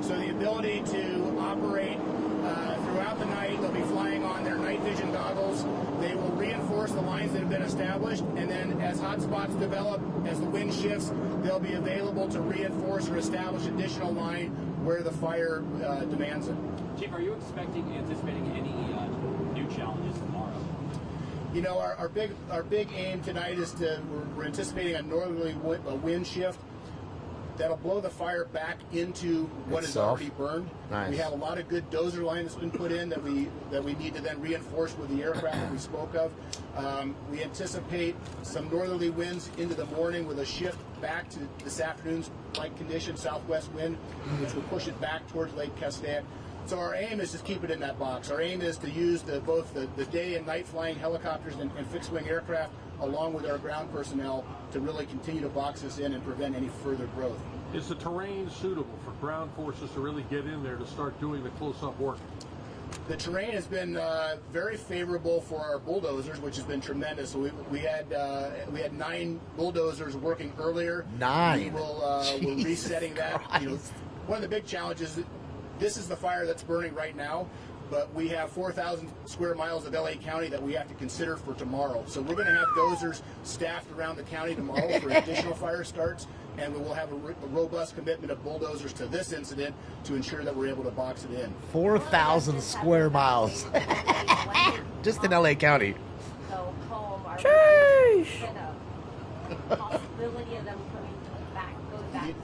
So the ability to operate throughout the night, they'll be flying on their night vision goggles. They will reinforce the lines that have been established, and then as hot spots develop, as the wind shifts, they'll be available to reinforce or establish additional line where the fire demands it. Chief, are you anticipating any new challenges tomorrow? Our big aim tonight is we're anticipating a northerly wind shift that'll blow the fire back into what is already burned. Nice. We have a lot of good dozer line that's been put in that we need to then reinforce with the aircraft that we spoke of. We anticipate some northerly winds into the morning with a shift back to this afternoon's light condition, southwest wind, which will push it back towards Lake Castaic. So our aim is to keep it in that box. Our aim is to use both the day and night flying helicopters and fixed-wing aircraft along with our ground personnel to really continue to box us in and prevent any further growth. Is the terrain suitable for ground forces to really get in there to start doing the close-up work? The terrain has been very favorable for our bulldozers, which has been tremendous. So we had 9 bulldozers working earlier. 9. We're resetting that. Christ. One of the big challenges. This is the fire that's burning right now, but we have 4,000 square miles of LA County that we have to consider for tomorrow. So we're going to have dozers staffed around the county tomorrow for additional fire starts, and we will have a robust commitment of bulldozers to this incident to ensure that we're able to box it in. 4,000 square miles. Just in LA County. So home, are Sheesh. the possibility of them coming back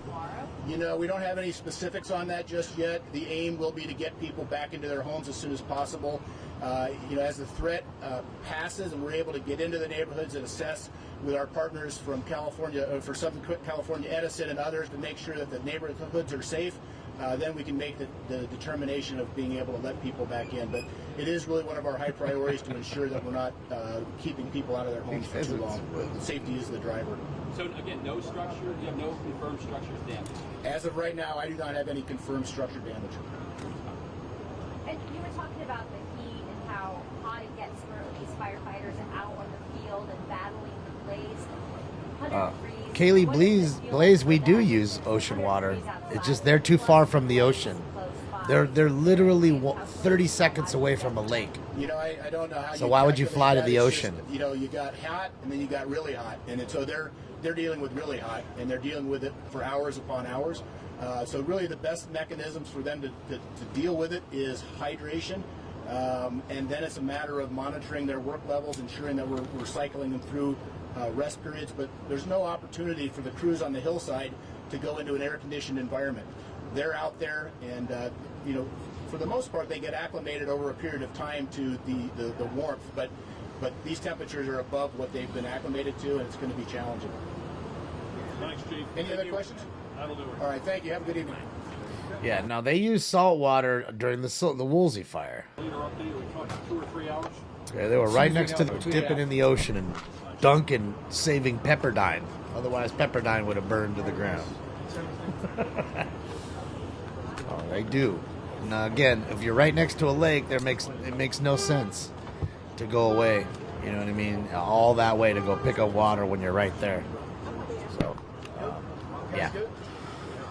tomorrow? You know, we don't have any specifics on that just yet. The aim will be to get people back into their homes as soon as possible. As the threat passes and we're able to get into the neighborhoods and assess with our partners from California, for Southern California Edison and others to make sure that the neighborhoods are safe, then we can make the determination of being able to let people back in. But it is really one of our high priorities to ensure that we're not keeping people out of their homes for too long. Safety is the driver. So again, no structure, you have no confirmed structures damage? As of right now, I do not have any confirmed structure damage. And you were talking about the heat and how hot it gets for these firefighters and out on the field and battling the blaze. Kaylee, Blaze, we do use ocean water. It's just they're too far from the ocean. They're literally 30 seconds away from a lake. I don't know how. So why would you fly to the ocean? You got hot and then you got really hot, and so they're dealing with really hot, and they're dealing with it for hours upon hours. So really, the best mechanisms for them to deal with it is hydration, and then it's a matter of monitoring their work levels, ensuring that we're cycling them through rest periods. But there's no opportunity for the crews on the hillside to go into an air-conditioned environment. They're out there, and for the most part, they get acclimated over a period of time to the warmth. But these temperatures are above what they've been acclimated to, and it's going to be challenging. Thanks, Chief. Any other questions? That'll do it. All right, thank you. Have a good evening. Yeah, now they use salt water during the Woolsey fire. Later update, we talked 2 or 3 hours. Yeah, they were right next to dipping in the ocean and dunking, saving Pepperdine. Otherwise, Pepperdine would have burned to the ground. Oh, they do. Now, again, if you're right next to a lake, it makes no sense to go away. You know what I mean? All that way to go pick up water when you're right there. So, yeah.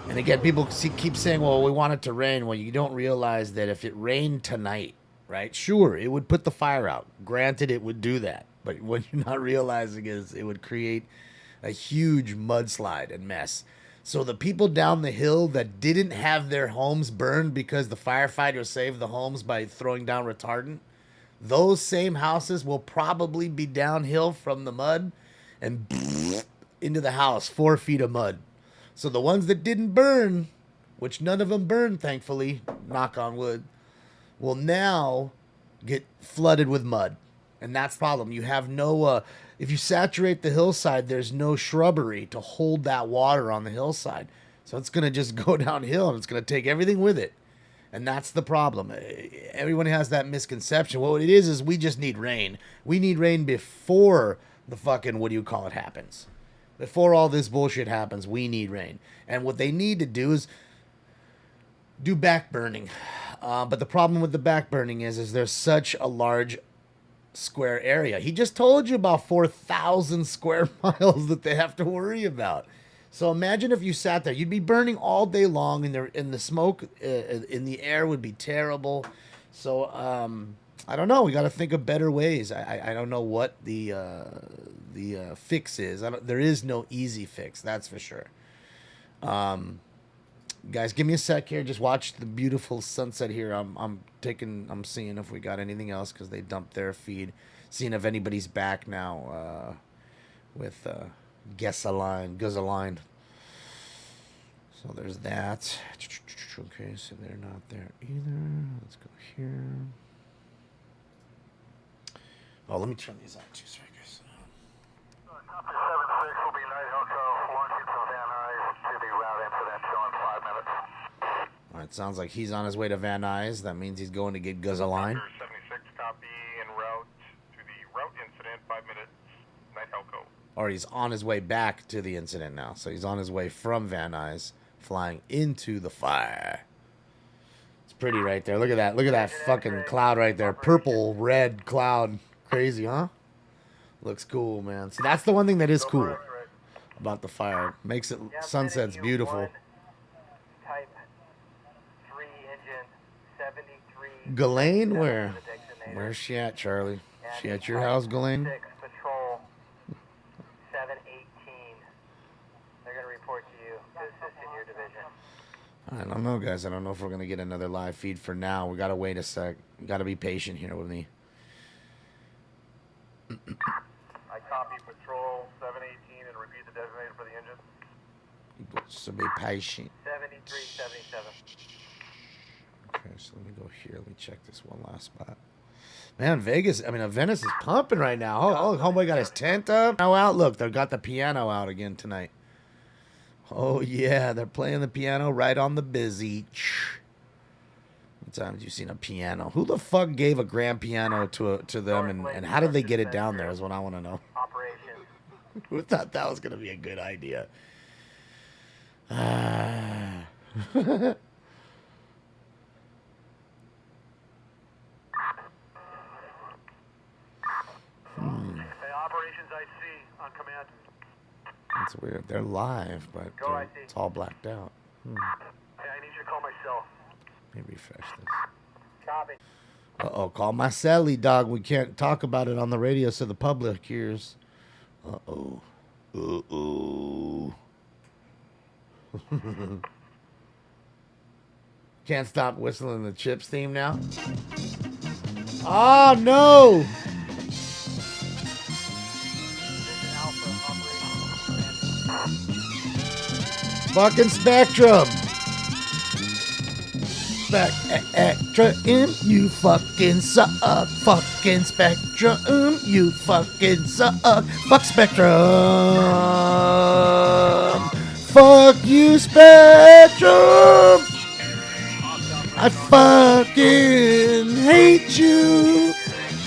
And again, people keep saying, well, we want it to rain. Well, you don't realize that if it rained tonight, right? Sure, it would put the fire out. Granted, it would do that. But what you're not realizing is it would create a huge mudslide and mess. So the people down the hill that didn't have their homes burned because the firefighters saved the homes by throwing down retardant, those same houses will probably be downhill from the mud and into the house, 4 feet of mud. So the ones that didn't burn, which none of them burned, thankfully, knock on wood, will now get flooded with mud. And that's the problem. You have no, if you saturate the hillside, there's no shrubbery to hold that water on the hillside. So it's going to just go downhill and it's going to take everything with it. And that's the problem. Everyone has that misconception. What it is we just need rain. We need rain before the fucking, happens. Before all this bullshit happens, we need rain. And what they need to do is do back burning. But the problem with the back burning is there's such a large square area. He just told you about 4,000 square miles that they have to worry about. So imagine if you sat there, you'd be burning all day long, and the smoke in the air would be terrible. So I don't know. We got to think of better ways. I don't know what the fix is. There is no easy fix. That's for sure. Guys, give me a sec here. Just watch the beautiful sunset here. I'm seeing if we got anything else because they dumped their feed. Seeing if anybody's back now with Guzzoline. So there's that. Okay, so they're not there either. Let's go here. Oh, let me turn these on too, sorry guys. Copy 7-6 will be Night Hilco, launching from Van Nuys to the route incident, showing 5 minutes. All right, sounds like he's on his way to Van Nuys. That means he's going to get Guzzoline. 76 copy en route to the route incident, 5 minutes, Night Hilco. Or he's on his way back to the incident now. So he's on his way from Van Nuys, flying into the fire. It's pretty right there. Look at that. Look at that fucking cloud right there. Purple, red cloud. Crazy, huh? Looks cool, man. See, that's the one thing that is cool about the fire. Makes it sunsets beautiful. Type 3 engine, 73. Ghislaine, where? Where's she at, Charlie? She at your house, Ghislaine? 6 Patrol 718. They're going to report to you to assist in your division. I don't know, guys. I don't know if we're going to get another live feed for now. We got to wait a sec. Got to be patient here with me. I copy Patrol 718 and repeat the designator for the engine. So be patient. 7377. Okay, so let me go here. Let me check this one last spot. Man, Venice is pumping right now. Oh, homeboy got his tent up. Now out. Look, they got the piano out again tonight. Oh, yeah, they're playing the piano right on the busy. What times have you seen a piano? Who the fuck gave a grand piano to them, and how did they get it down there is what I want to know. Who thought that was going to be a good idea? Operations IC on command. That's weird. They're live, but it's all blacked out. Hey, I need you to call my cell. Let me refresh this. Copy. Uh-oh, call my celly, dog. We can't talk about it on the radio so the public hears. Uh-oh. Uh-oh. Can't stop whistling the Chips theme now? Oh, no! Fucking Spectrum! Spectrum, you fucking suck. Fucking Spectrum, you fucking suck. Fuck Spectrum! Fuck you, Spectrum! I fucking hate you!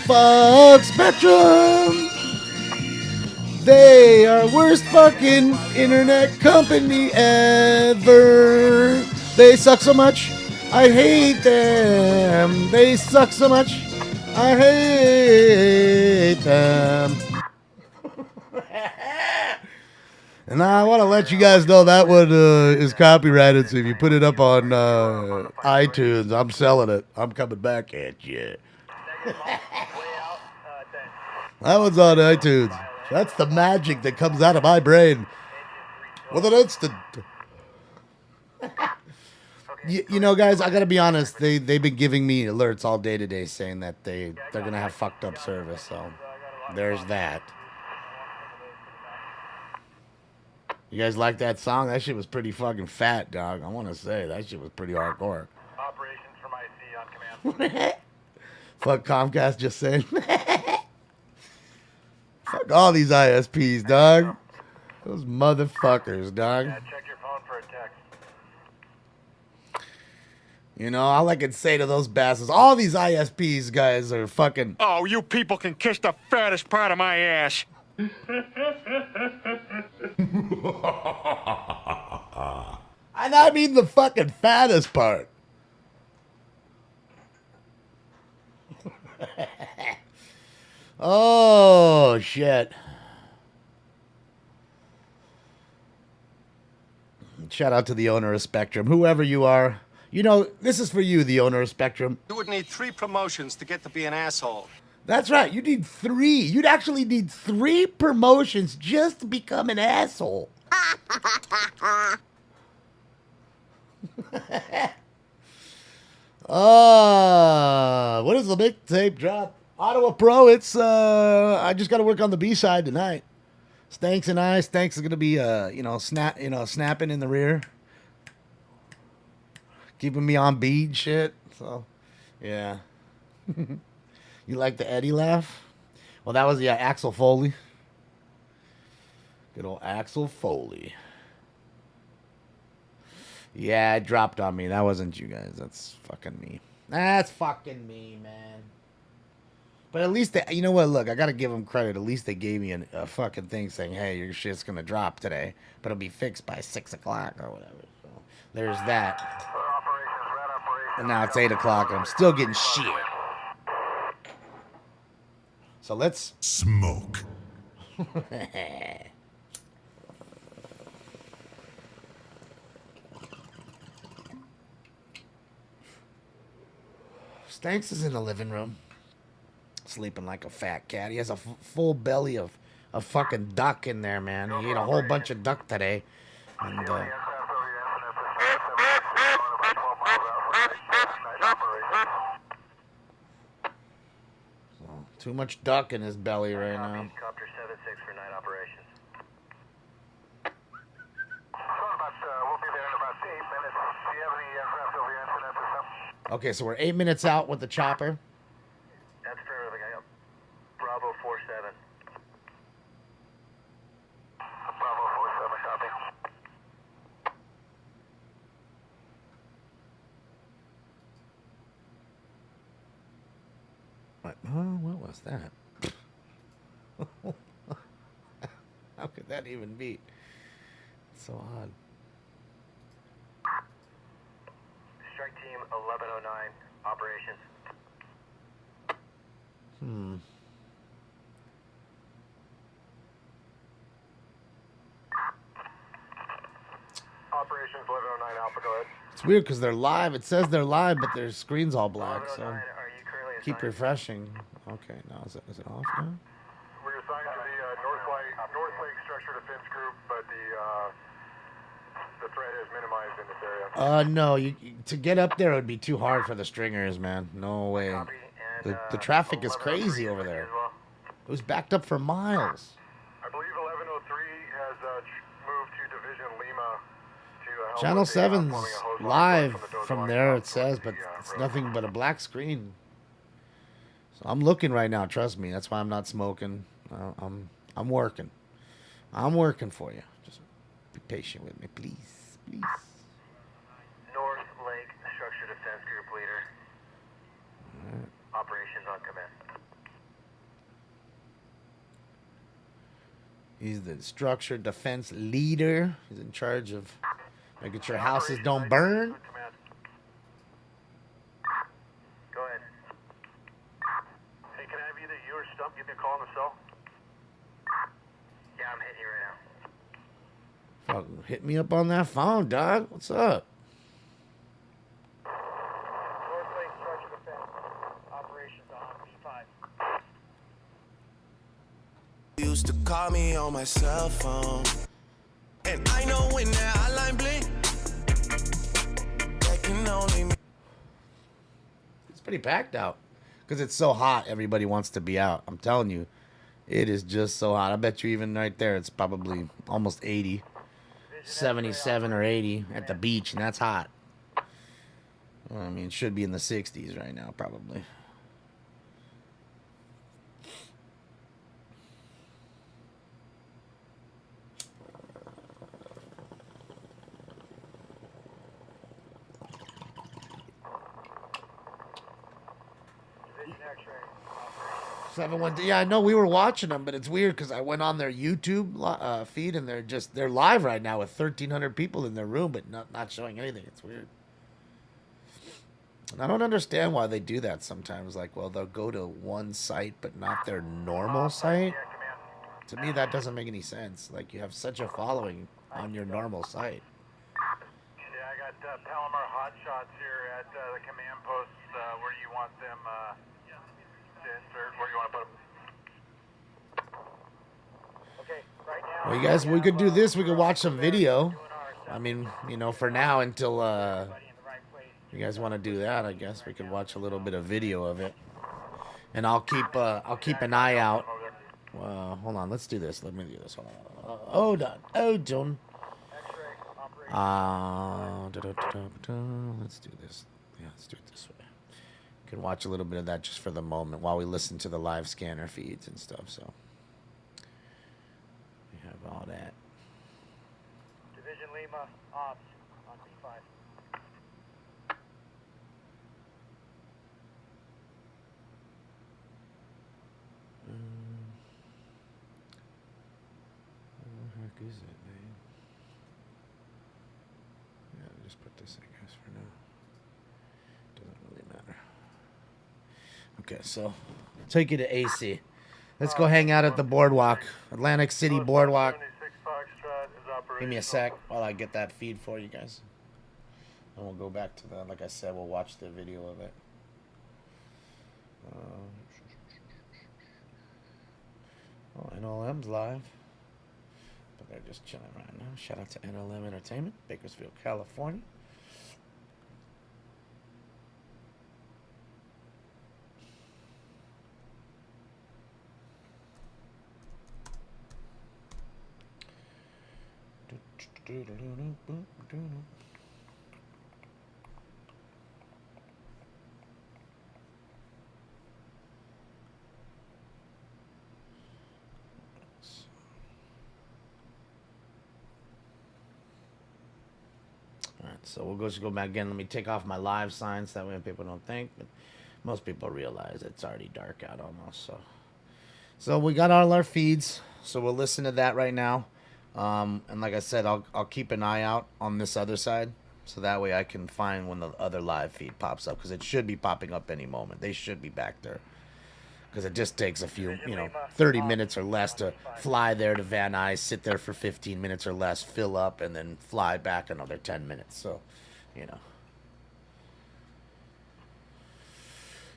Fuck Spectrum! They are worst fucking internet company ever. They suck so much. I hate them. They suck so much. I hate them. And I want to let you guys know that one is copyrighted. So if you put it up on iTunes, I'm selling it. I'm coming back at you. That one's on iTunes. That's the magic that comes out of my brain with an instant. You know, guys, I gotta be honest. They've been giving me alerts all day today saying that they're gonna have fucked up service. So there's that. You guys like that song? That shit was pretty fucking fat, dog. I want to say that shit was pretty hardcore. Operations from IC on command. Fuck Comcast just saying. Fuck all these ISPs, dog. Those motherfuckers, dog. Yeah, check your phone for a text. You know, all I can say to those bastards, all these ISPs guys are fucking... Oh, you people can kiss the fattest part of my ass. And I mean the fucking fattest part. Oh, shit. Shout out to the owner of Spectrum, whoever you are. You know, this is for you, the owner of Spectrum. You would need 3 promotions to get to be an asshole. That's right. You need 3. You'd actually need 3 promotions just to become an asshole. What is the mixtape drop? Ottawa Pro. It's I just got to work on the B side tonight. Stanks and I. Stanks is gonna be snapping in the rear, keeping me on beat shit. So, yeah. You like the Eddie laugh? Well, that was Axel Foley. Good old Axel Foley. Yeah, it dropped on me. That wasn't you guys. That's fucking me. That's fucking me, man. But at least, you know what? Look, I got to give them credit. At least they gave me a fucking thing saying, hey, your shit's going to drop today, but it'll be fixed by 6 o'clock or whatever. So there's that. And now it's 8 o'clock and I'm still getting shit. So let's smoke. Stanks is in the living room, sleeping like a fat cat. He has a full belly of fucking duck in there, man. He ate a whole bunch of duck today. And, too much duck in his belly right now. Copter 7-6 for night operations. We'll be there in about 8 minutes. Do you have any aircraft over your incident or something? Okay, so we're 8 minutes out with the chopper. That's perfect. I got Bravo 47. Bravo 47, copy. What was that? How could that even be? It's so odd. Strike team 1109 operations. Operations 1109 Alpha, go ahead. It's weird because they're live. It says they're live, but their screen's all black. So keep refreshing. Okay, now is it off now? We're assigned to the North Lake Structure Defense Group, but the threat is minimized in this area. No, to get up there would be too hard for the stringers, man. No way. The traffic is crazy over there. It was backed up for miles. I believe 1103 has moved to Division Lima to help Channel with the, 7's forming a hose line live from the Dozhong from there, it towards says, the, but it's road. nothing but a black screen. So I'm looking right now. Trust me. That's why I'm not smoking. I'm working. I'm working for you. Just be patient with me, please. Please. North Lake Structure Defense Group leader. All right. Operations on command. He's the structure defense leader. He's in charge of making sure houses don't burn. Go ahead. Hey, can I have either you or Stump give me a call on the cell? Yeah, I'm hitting you right now. Fucking hit me up on that phone, dog. What's up? North Lake Structure Defense. Operations on B5. Used to call me on my cell phone, and I know when that hotline blink, that can only mean It's pretty packed out because it's so hot. Everybody wants to be out. I'm telling you, it is just so hot. I bet you even right there, it's probably almost 80, 77 or 80 at the beach, and that's hot. I mean, it should be in the 60s right now, probably. Division X-ray. 7-1. Yeah, I know we were watching them, but it's weird because I went on their YouTube feed and they're live right now with 1,300 people in their room, but not showing anything. It's weird. And I don't understand why they do that sometimes. Like, well, they'll go to one site but not their normal site. To me, that doesn't make any sense. Like, you have such a following on your normal site. Yeah, I got Palomar hotshots here at the command posts. Where do you want them to insert? Where do you want to put them? Okay, right now. Well, you guys, we could do this. We could watch some video. I mean, you know, for now until you guys want to do that, I guess we could watch a little bit of video of it. And I'll keep an eye out. Hold on, let's do this. Let me do this. Hold on. Let's do this. Yeah, let's do it this way. You can watch a little bit of that just for the moment while we listen to the live scanner feeds and stuff. So we have all that. Division Lima, ops on B5. Where the heck is it, man? Yeah, just put this, I guess, for now. matter. Okay, so take you to AC. Let's go hang out at the boardwalk, Atlantic City Boardwalk. Give me a sec while I get that feed for you guys. And we'll go back to the, like I said, we'll watch the video of it. Oh, NLM's live. But they're just chilling right now. Shout out to NLM Entertainment, Bakersfield, California. Alright, so we'll just go back again. Let me take off my live signs, that way people don't think. But most people realize it's already dark out almost. So we got all our feeds. So we'll listen to that right now. And like I said, I'll keep an eye out on this other side, so that way I can find when the other live feed pops up, because it should be popping up any moment. They should be back there, because it just takes a few, 30 minutes or less to fly there to Van Nuys, sit there for 15 minutes or less, fill up, and then fly back another 10 minutes. So,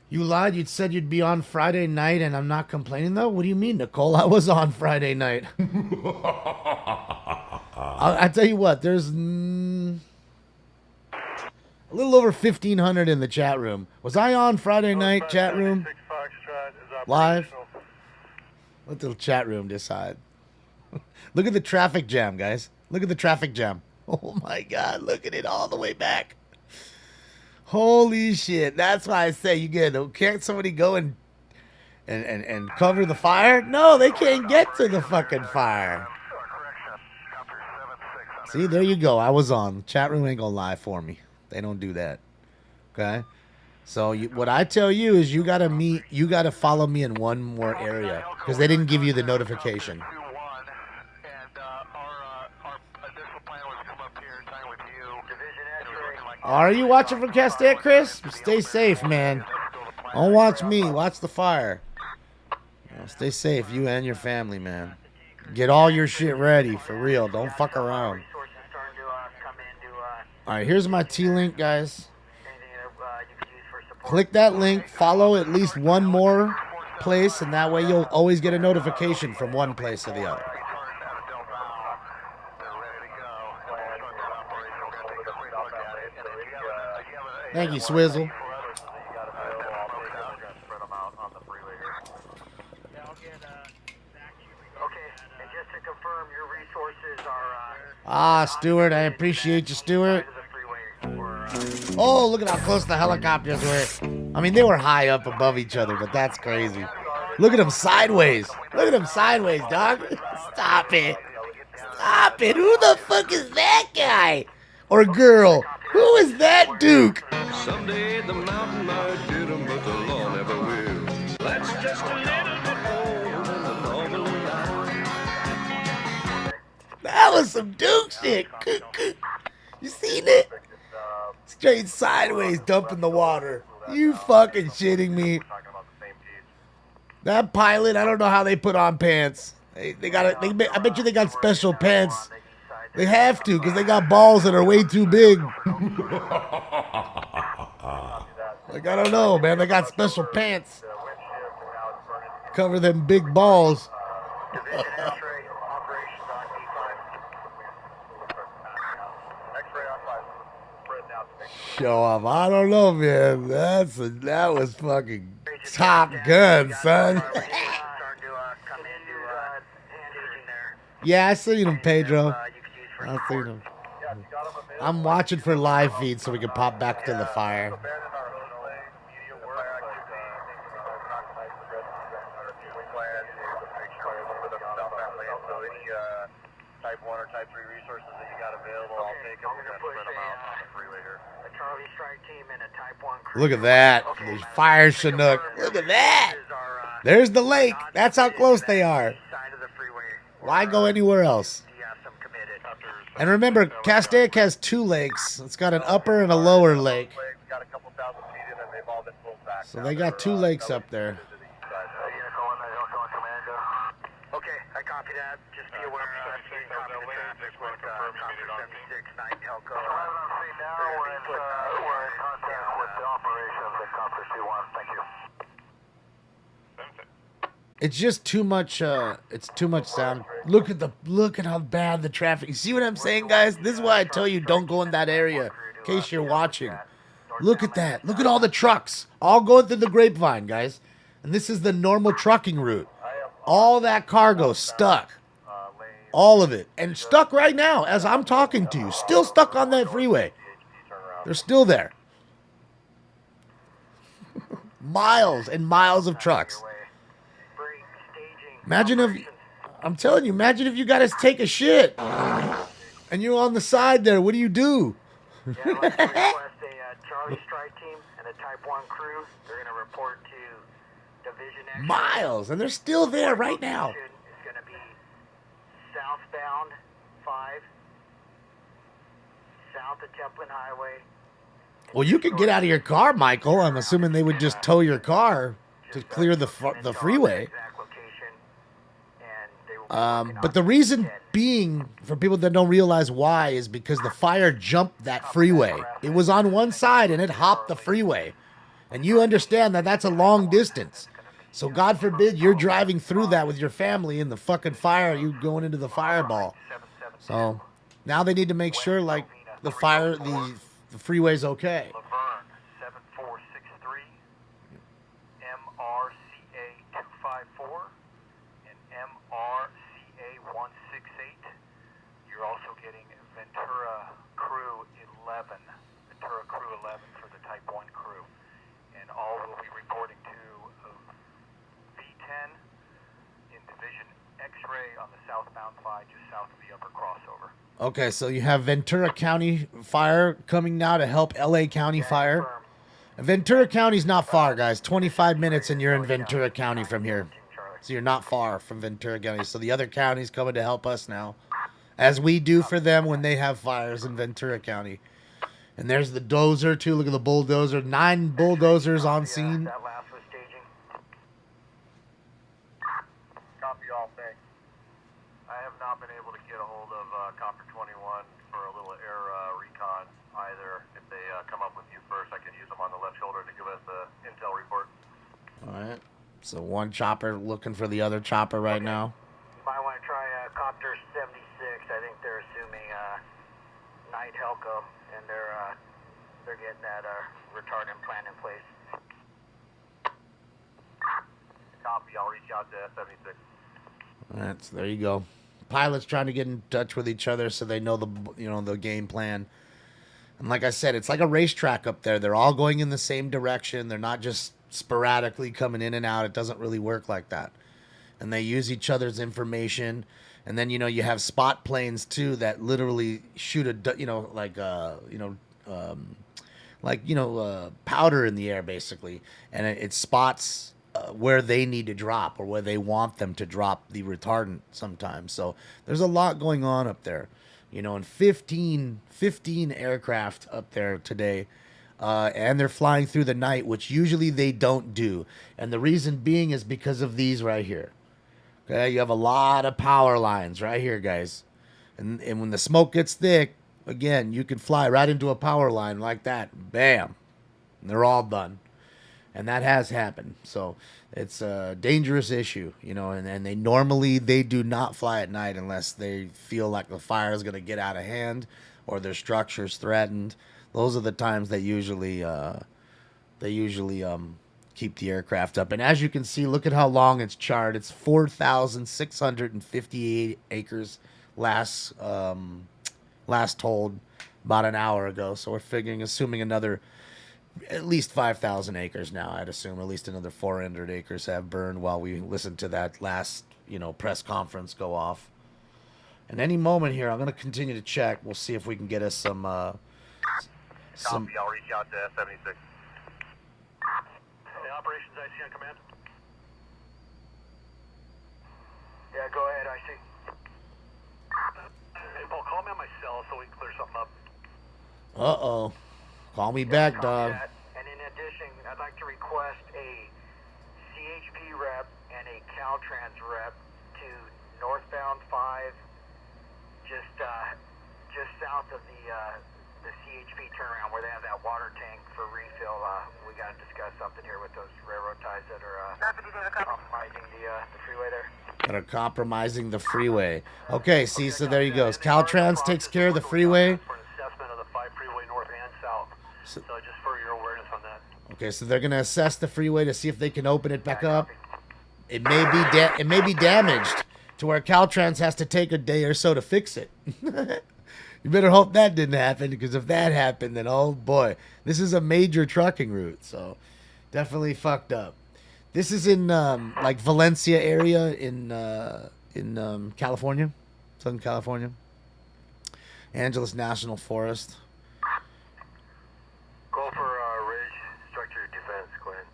You lied. You said you'd be on Friday night, and I'm not complaining, though? What do you mean, Nicole? I was on Friday night. I tell you what, there's a little over 1,500 in the chat room. Was I on Friday night, chat room? Live? Let the chat room decide. Look at the traffic jam, guys. Look at the traffic jam. Oh, my God. Look at it all the way back. Holy shit. That's why I say can't somebody go and cover the fire? No, they can't get to the fucking fire. See, there you go. I was on. Chat room ain't gonna lie for me. They don't do that. Okay? So what I tell you is you gotta follow me in one more area, because they didn't give you the notification. Are you watching from Castaic, Chris? Stay safe, man. Don't watch me. Watch the fire. Stay safe, you and your family, man. Get all your shit ready, for real. Don't fuck around. Alright, here's my T-Link, guys. Click that link. Follow at least one more place, and that way you'll always get a notification from one place to the other. Thank you, Swizzle. Stuart, I appreciate you, Stuart. Oh, look at how close the helicopters were. I mean, they were high up above each other, but that's crazy. Look at them sideways. Look at them sideways, dog. Stop it. Stop it. Who the fuck is that guy? Or girl? Who is that Duke? Someday the mountain might get him, but the law never will. That's just a little bit more than the normal line. That was some Duke shit. You seen it? Straight sideways dumping the water. You fucking shitting me. That pilot, I don't know how they put on pants. I bet you they got special pants. They have to, because they got balls that are way too big. Like, I don't know, man. They got special pants. Cover them big balls. Show off. I don't know, man. That was fucking Top Gun, son. Yeah, I seen him, Pedro. I seen him. I'm watching for live feeds so we can pop back to the fire. Type 1 or Type 3 resources that you got available, I'll take them. We're going to spread them out on the freeway here. A Charlie strike team and a Type 1 crew. Look at that. The fire Chinook. Look at that. There's the lake. That's how close they are. Why go anywhere else? And remember, Castaic has two lakes. It's got an upper and a lower lake. They've all been pulled back. So they got 2 lakes up there. Okay, I copy that. Just be aware, you can copy the traffic with Copter 76, 9 Telco. We're in contact with the operations at Copter C1. Thank you. It's just too much. It's too much sound. Look at how bad the traffic. You see what I'm saying, guys? This is why I tell you don't go in that area. In case you're watching, look at that. Look at all the trucks, all going through the Grapevine, guys. And this is the normal trucking route. All that cargo stuck, all of it, and stuck right now as I'm talking to you. Still stuck on that freeway. They're still there. Miles and miles of trucks. Imagine if, I'm telling you, imagine if you got to take a shit and you're on the side there. What do you do? Charlie strike team and the Type 1 crew. They're going to report to Division X. Miles, and they're still there right now. It's going to be southbound 5, south of Templin Highway. Well, you could get out of your car, Michael. I'm assuming they would just tow your car to clear the freeway. But the reason being, for people that don't realize why, is because the fire jumped that freeway. It was on one side and it hopped the freeway. And you understand that that's a long distance. So God forbid you're driving through that with your family in the fucking fire, you going into the fireball. So now they need to make sure, like, the freeway's okay. Laverne 7463, MRCA 254, and MRCA 168. You're also getting Ventura Crew 11, Ventura Crew 11 for the Type 1 crew. And all will be reporting to V10 in Division X-ray on the southbound side, just south of the upper crossover. Okay, so you have Ventura County Fire coming now to help LA County Fire. Ventura County's not far, guys. 25 minutes and you're in Ventura County from here. So you're not far from Ventura County. So the other county's coming to help us now, as we do for them when they have fires in Ventura County. And there's the dozer, too. Look at the bulldozer. 9 bulldozers on scene. That last was staging. Copy all, thanks. I have not been able to get a hold of Copter 21 for a little air recon either. If they come up with you first, I can use them on the left shoulder to give us the intel report. All right. So one chopper looking for the other chopper right now. You might want to try Copter 76. I think they're assuming Night Helco, and they're getting that retardant plan in place. Copy. I'll reach out to 76. All right, so there you go. Pilots trying to get in touch with each other so they know the game plan. And like I said, it's like a racetrack up there. They're all going in the same direction. They're not just sporadically coming in and out. It doesn't really work like that. And they use each other's information. And then, you have spot planes too that literally shoot powder in the air basically. And it spots where they need to drop or where they want them to drop the retardant sometimes. So there's a lot going on up there, and 15 aircraft up there today. And they're flying through the night, which usually they don't do. And the reason being is because of these right here. Okay, you have a lot of power lines right here, guys. And when the smoke gets thick, again, you can fly right into a power line like that. Bam. And they're all done. And that has happened. So it's a dangerous issue, and they normally do not fly at night unless they feel like the fire is going to get out of hand or their structure's threatened. Those are the times they usually keep the aircraft up. And as you can see, look at how long it's charted. It's 4,658 acres last told about an hour ago. So we're assuming another at least 5,000 acres now. I'd assume at least another 400 acres have burned while we listen to that last, press conference go off. And any moment here, I'm going to continue to check. We'll see if we can get us some... Copy. I'll reach out to 76. Operations IC on command. Yeah, go ahead, IC. Hey, Paul, call me on my cell so we can clear something up. Uh-oh. Call me back, dog. And in addition, I'd request a CHP rep and a Caltrans rep to northbound 5, just south of the CHP turnaround where they have that water tank for refill. We got to discuss something here with those railroad ties that are compromising the freeway there. That are compromising the freeway. Okay, see, so there you go. Caltrans takes care of the freeway. For an assessment of the 5 freeway north and south. So just for your awareness on that. Okay, so they're gonna assess the freeway to see if they can open it back up. It may be damaged to where Caltrans has to take a day or so to fix it. You better hope that didn't happen, because if that happened, then oh boy, this is a major trucking route. So definitely fucked up. This is in like Valencia area in California, Southern California. Angeles National Forest. Go for ridge structure defense, Glenn.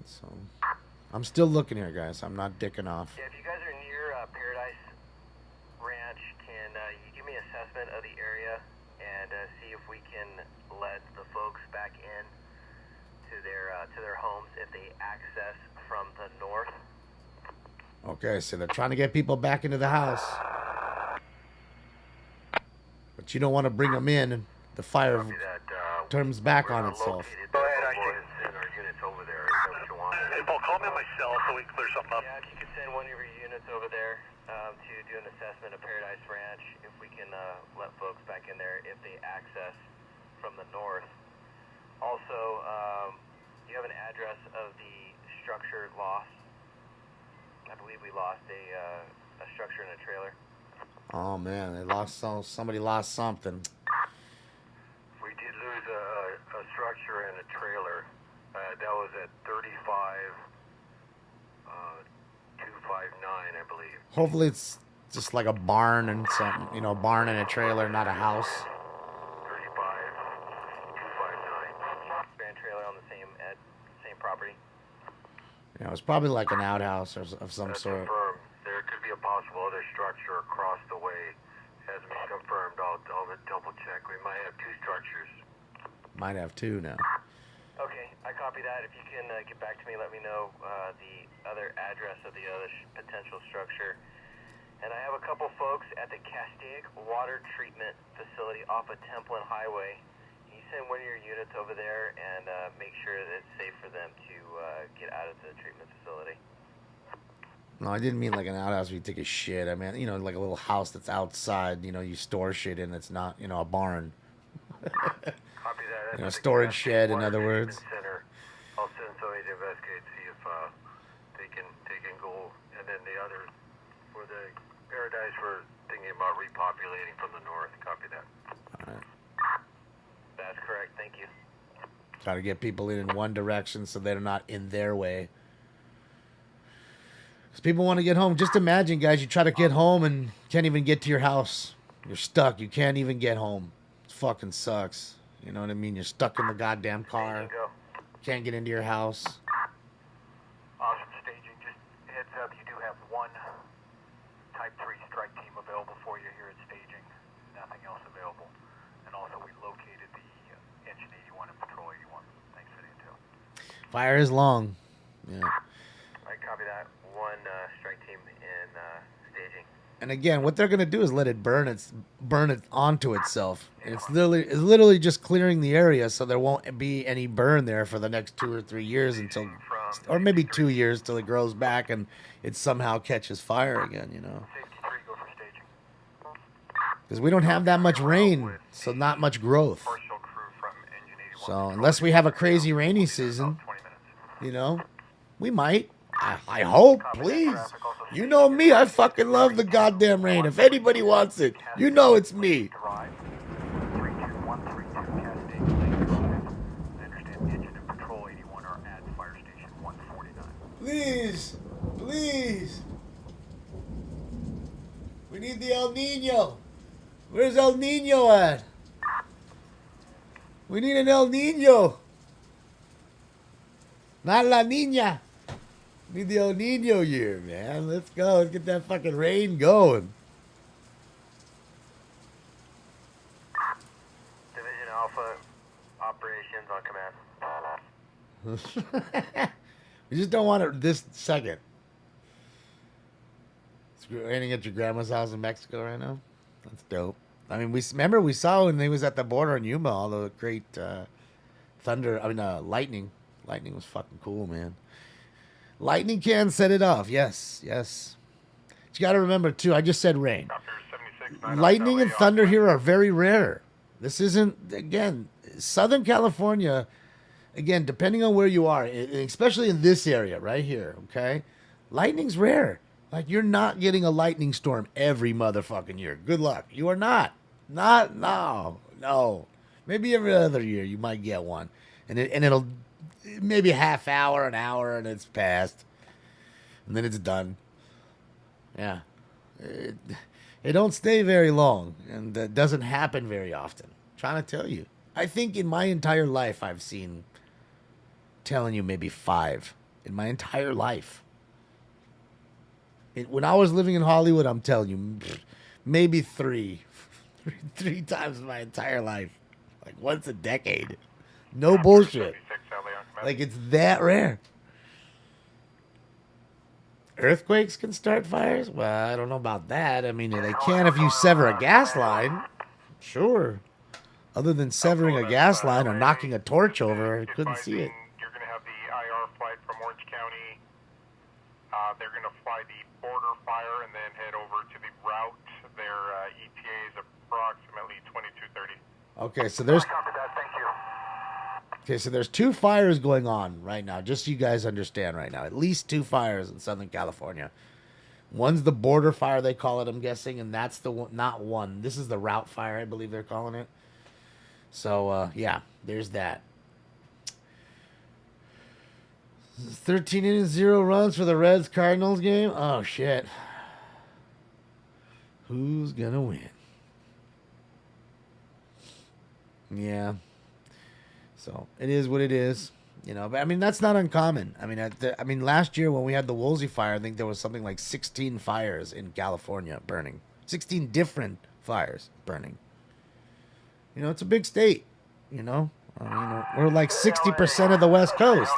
So I'm still looking here, guys. I'm not dicking off. Yeah, if you guys are near Paradise Ranch, can you give me an assessment of the area and see if we can let the folks back in to their homes if they access from the north? Okay, so they're trying to get people back into the house, but you don't want to bring them in, and the fire turns back on itself. Go ahead, I can send our units over there. Is that what you want? Hey, Paul, call me on my cell so we can clear something up. Yeah, if you could send one of your units over there to do an assessment of Paradise Ranch, if we can let folks back in there if they access from the north. Also, do you have an address of the structure lost? I believe we lost a structure in a trailer. Oh man, they lost somebody lost something. We did lose a structure and a trailer. That was at 259, I believe. Hopefully it's just like a barn and something, a barn and a trailer, not a house. 259. Grand trailer on the same property. Yeah, it was probably like an outhouse or of some sort. Confirmed. There could be a possible other structure across the way. Hasn't been confirmed. I'll double check. We might have 2 structures. Might have 2 now. Okay, I copy that. If you can get back to me, let me know the other address of the other potential structure. And I have a couple folks at the Castaic water treatment facility off of Temple and Highway. Can you send one of your units over there and make sure that it's safe for them to get out of the treatment facility? No, I didn't mean like an outhouse where you take a shit. I mean, like a little house that's outside, you store shit in. It's not, a barn. Copy that. Storage shed, in other words. Center. I'll send somebody to investigate, see if they can go. And then the other, for the Paradise, we're thinking about repopulating from the north. Copy that. All right. That's correct. Thank you. Try to get people in one direction so they're not in their way. Because people want to get home. Just imagine, guys, you try to get home and can't even get to your house. You're stuck. You can't even get home. It fucking sucks. You know what I mean? You're stuck in the goddamn car. Can't get into your house. Awesome staging. Just heads up, you do have one Type 3 strike team available for you here at staging. Nothing else available. And also, we located the engine 81 and patrol 81. Thanks for the intel. Fire is long. Yeah. I copy that. One strike team in staging. And again, what they're gonna do is let it burn it onto itself. It's literally just clearing the area, so there won't be any burn there for the next 2 or 3 years until, or maybe 2 years till it grows back and it somehow catches fire again. Because we don't have that much rain, so not much growth. So unless we have a crazy rainy season, we might. I hope, please. You know me, I fucking love the goddamn rain. If anybody wants it, it's me. Please, please. We need the El Nino. Where's El Nino at? We need an El Nino. Not La Nina. Need the El Nino year, man. Let's go. Let's get that fucking rain going. Division Alpha, operations on command. We just don't want it this second. It's raining at your grandma's house in Mexico right now. That's dope. I mean, we saw when he was at the border in Yuma, all the great lightning. Lightning was fucking cool, man. Lightning can set it off. Yes. But you got to remember too. I just said rain. Lightning and thunder here are very rare. This isn't, again, Southern California. Again, depending on where you are, especially in this area right here. Okay, lightning's rare. Like, you're not getting a lightning storm every motherfucking year. Good luck. You are not. No. Maybe every other year you might get one. And it'll maybe a half hour, an hour, and it's passed. And then it's done. Yeah. It don't stay very long. And that doesn't happen very often. I'm trying to tell you. I think in my entire life I've seen, telling you, maybe 5. In my entire life. When I was living in Hollywood, I'm telling you, maybe 3. 3 times in my entire life. Like, once a decade. No bullshit. Like, it's that rare. Earthquakes can start fires? Well, I don't know about that. I mean, they can if you sever a gas line. Sure. Other than severing a gas line or knocking a torch over, I couldn't see it. You're going to have the IR flight from Orange County. They're going to fly the border fire and then head over to the route. Their ETA is approximately 22:30. Okay, so there's 2 fires going on right now, just so you guys understand right now. At least 2 fires in Southern California. One's the border fire, they call it, I'm guessing, and that's the one, not one. This is the route fire, I believe they're calling it. So, yeah, there's that. 13 innings, 0 runs for the Reds-Cardinals game? Oh, shit. Who's gonna win? Yeah. So, it is what it is. You know, but I mean, that's not uncommon. I mean, last year when we had the Woolsey fire, I think there was something like 16 fires in California burning. 16 different fires burning. You know, it's a big state, you know. We're like 60% of the West Coast.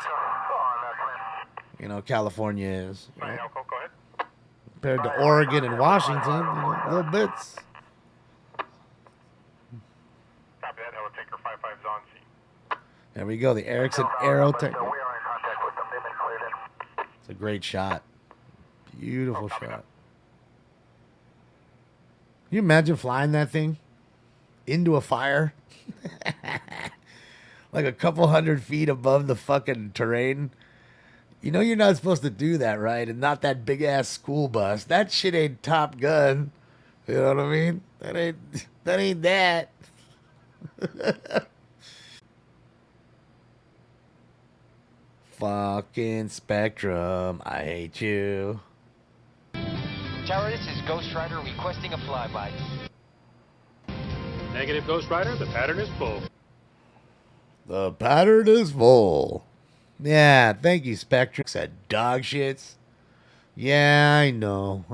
You know, California is. You know, compared to Oregon and Washington, you know, little bits. Copy that, Helicopter 55's on scene. There we go, the Erickson Aero Tech. It's a great shot. Beautiful shot. Can you imagine flying that thing into a fire? Like a couple 100 feet above the fucking terrain. You know you're not supposed to do that, right? And not that big ass school bus. That shit ain't Top Gun. You know what I mean? That ain't that. Fucking Spectrum, I hate you. Tower, this is Ghost Rider requesting a flyby. Negative, Ghost Rider. The pattern is full. The pattern is full. Yeah, thank you, Spectrum. Said dog shits. Yeah, I know.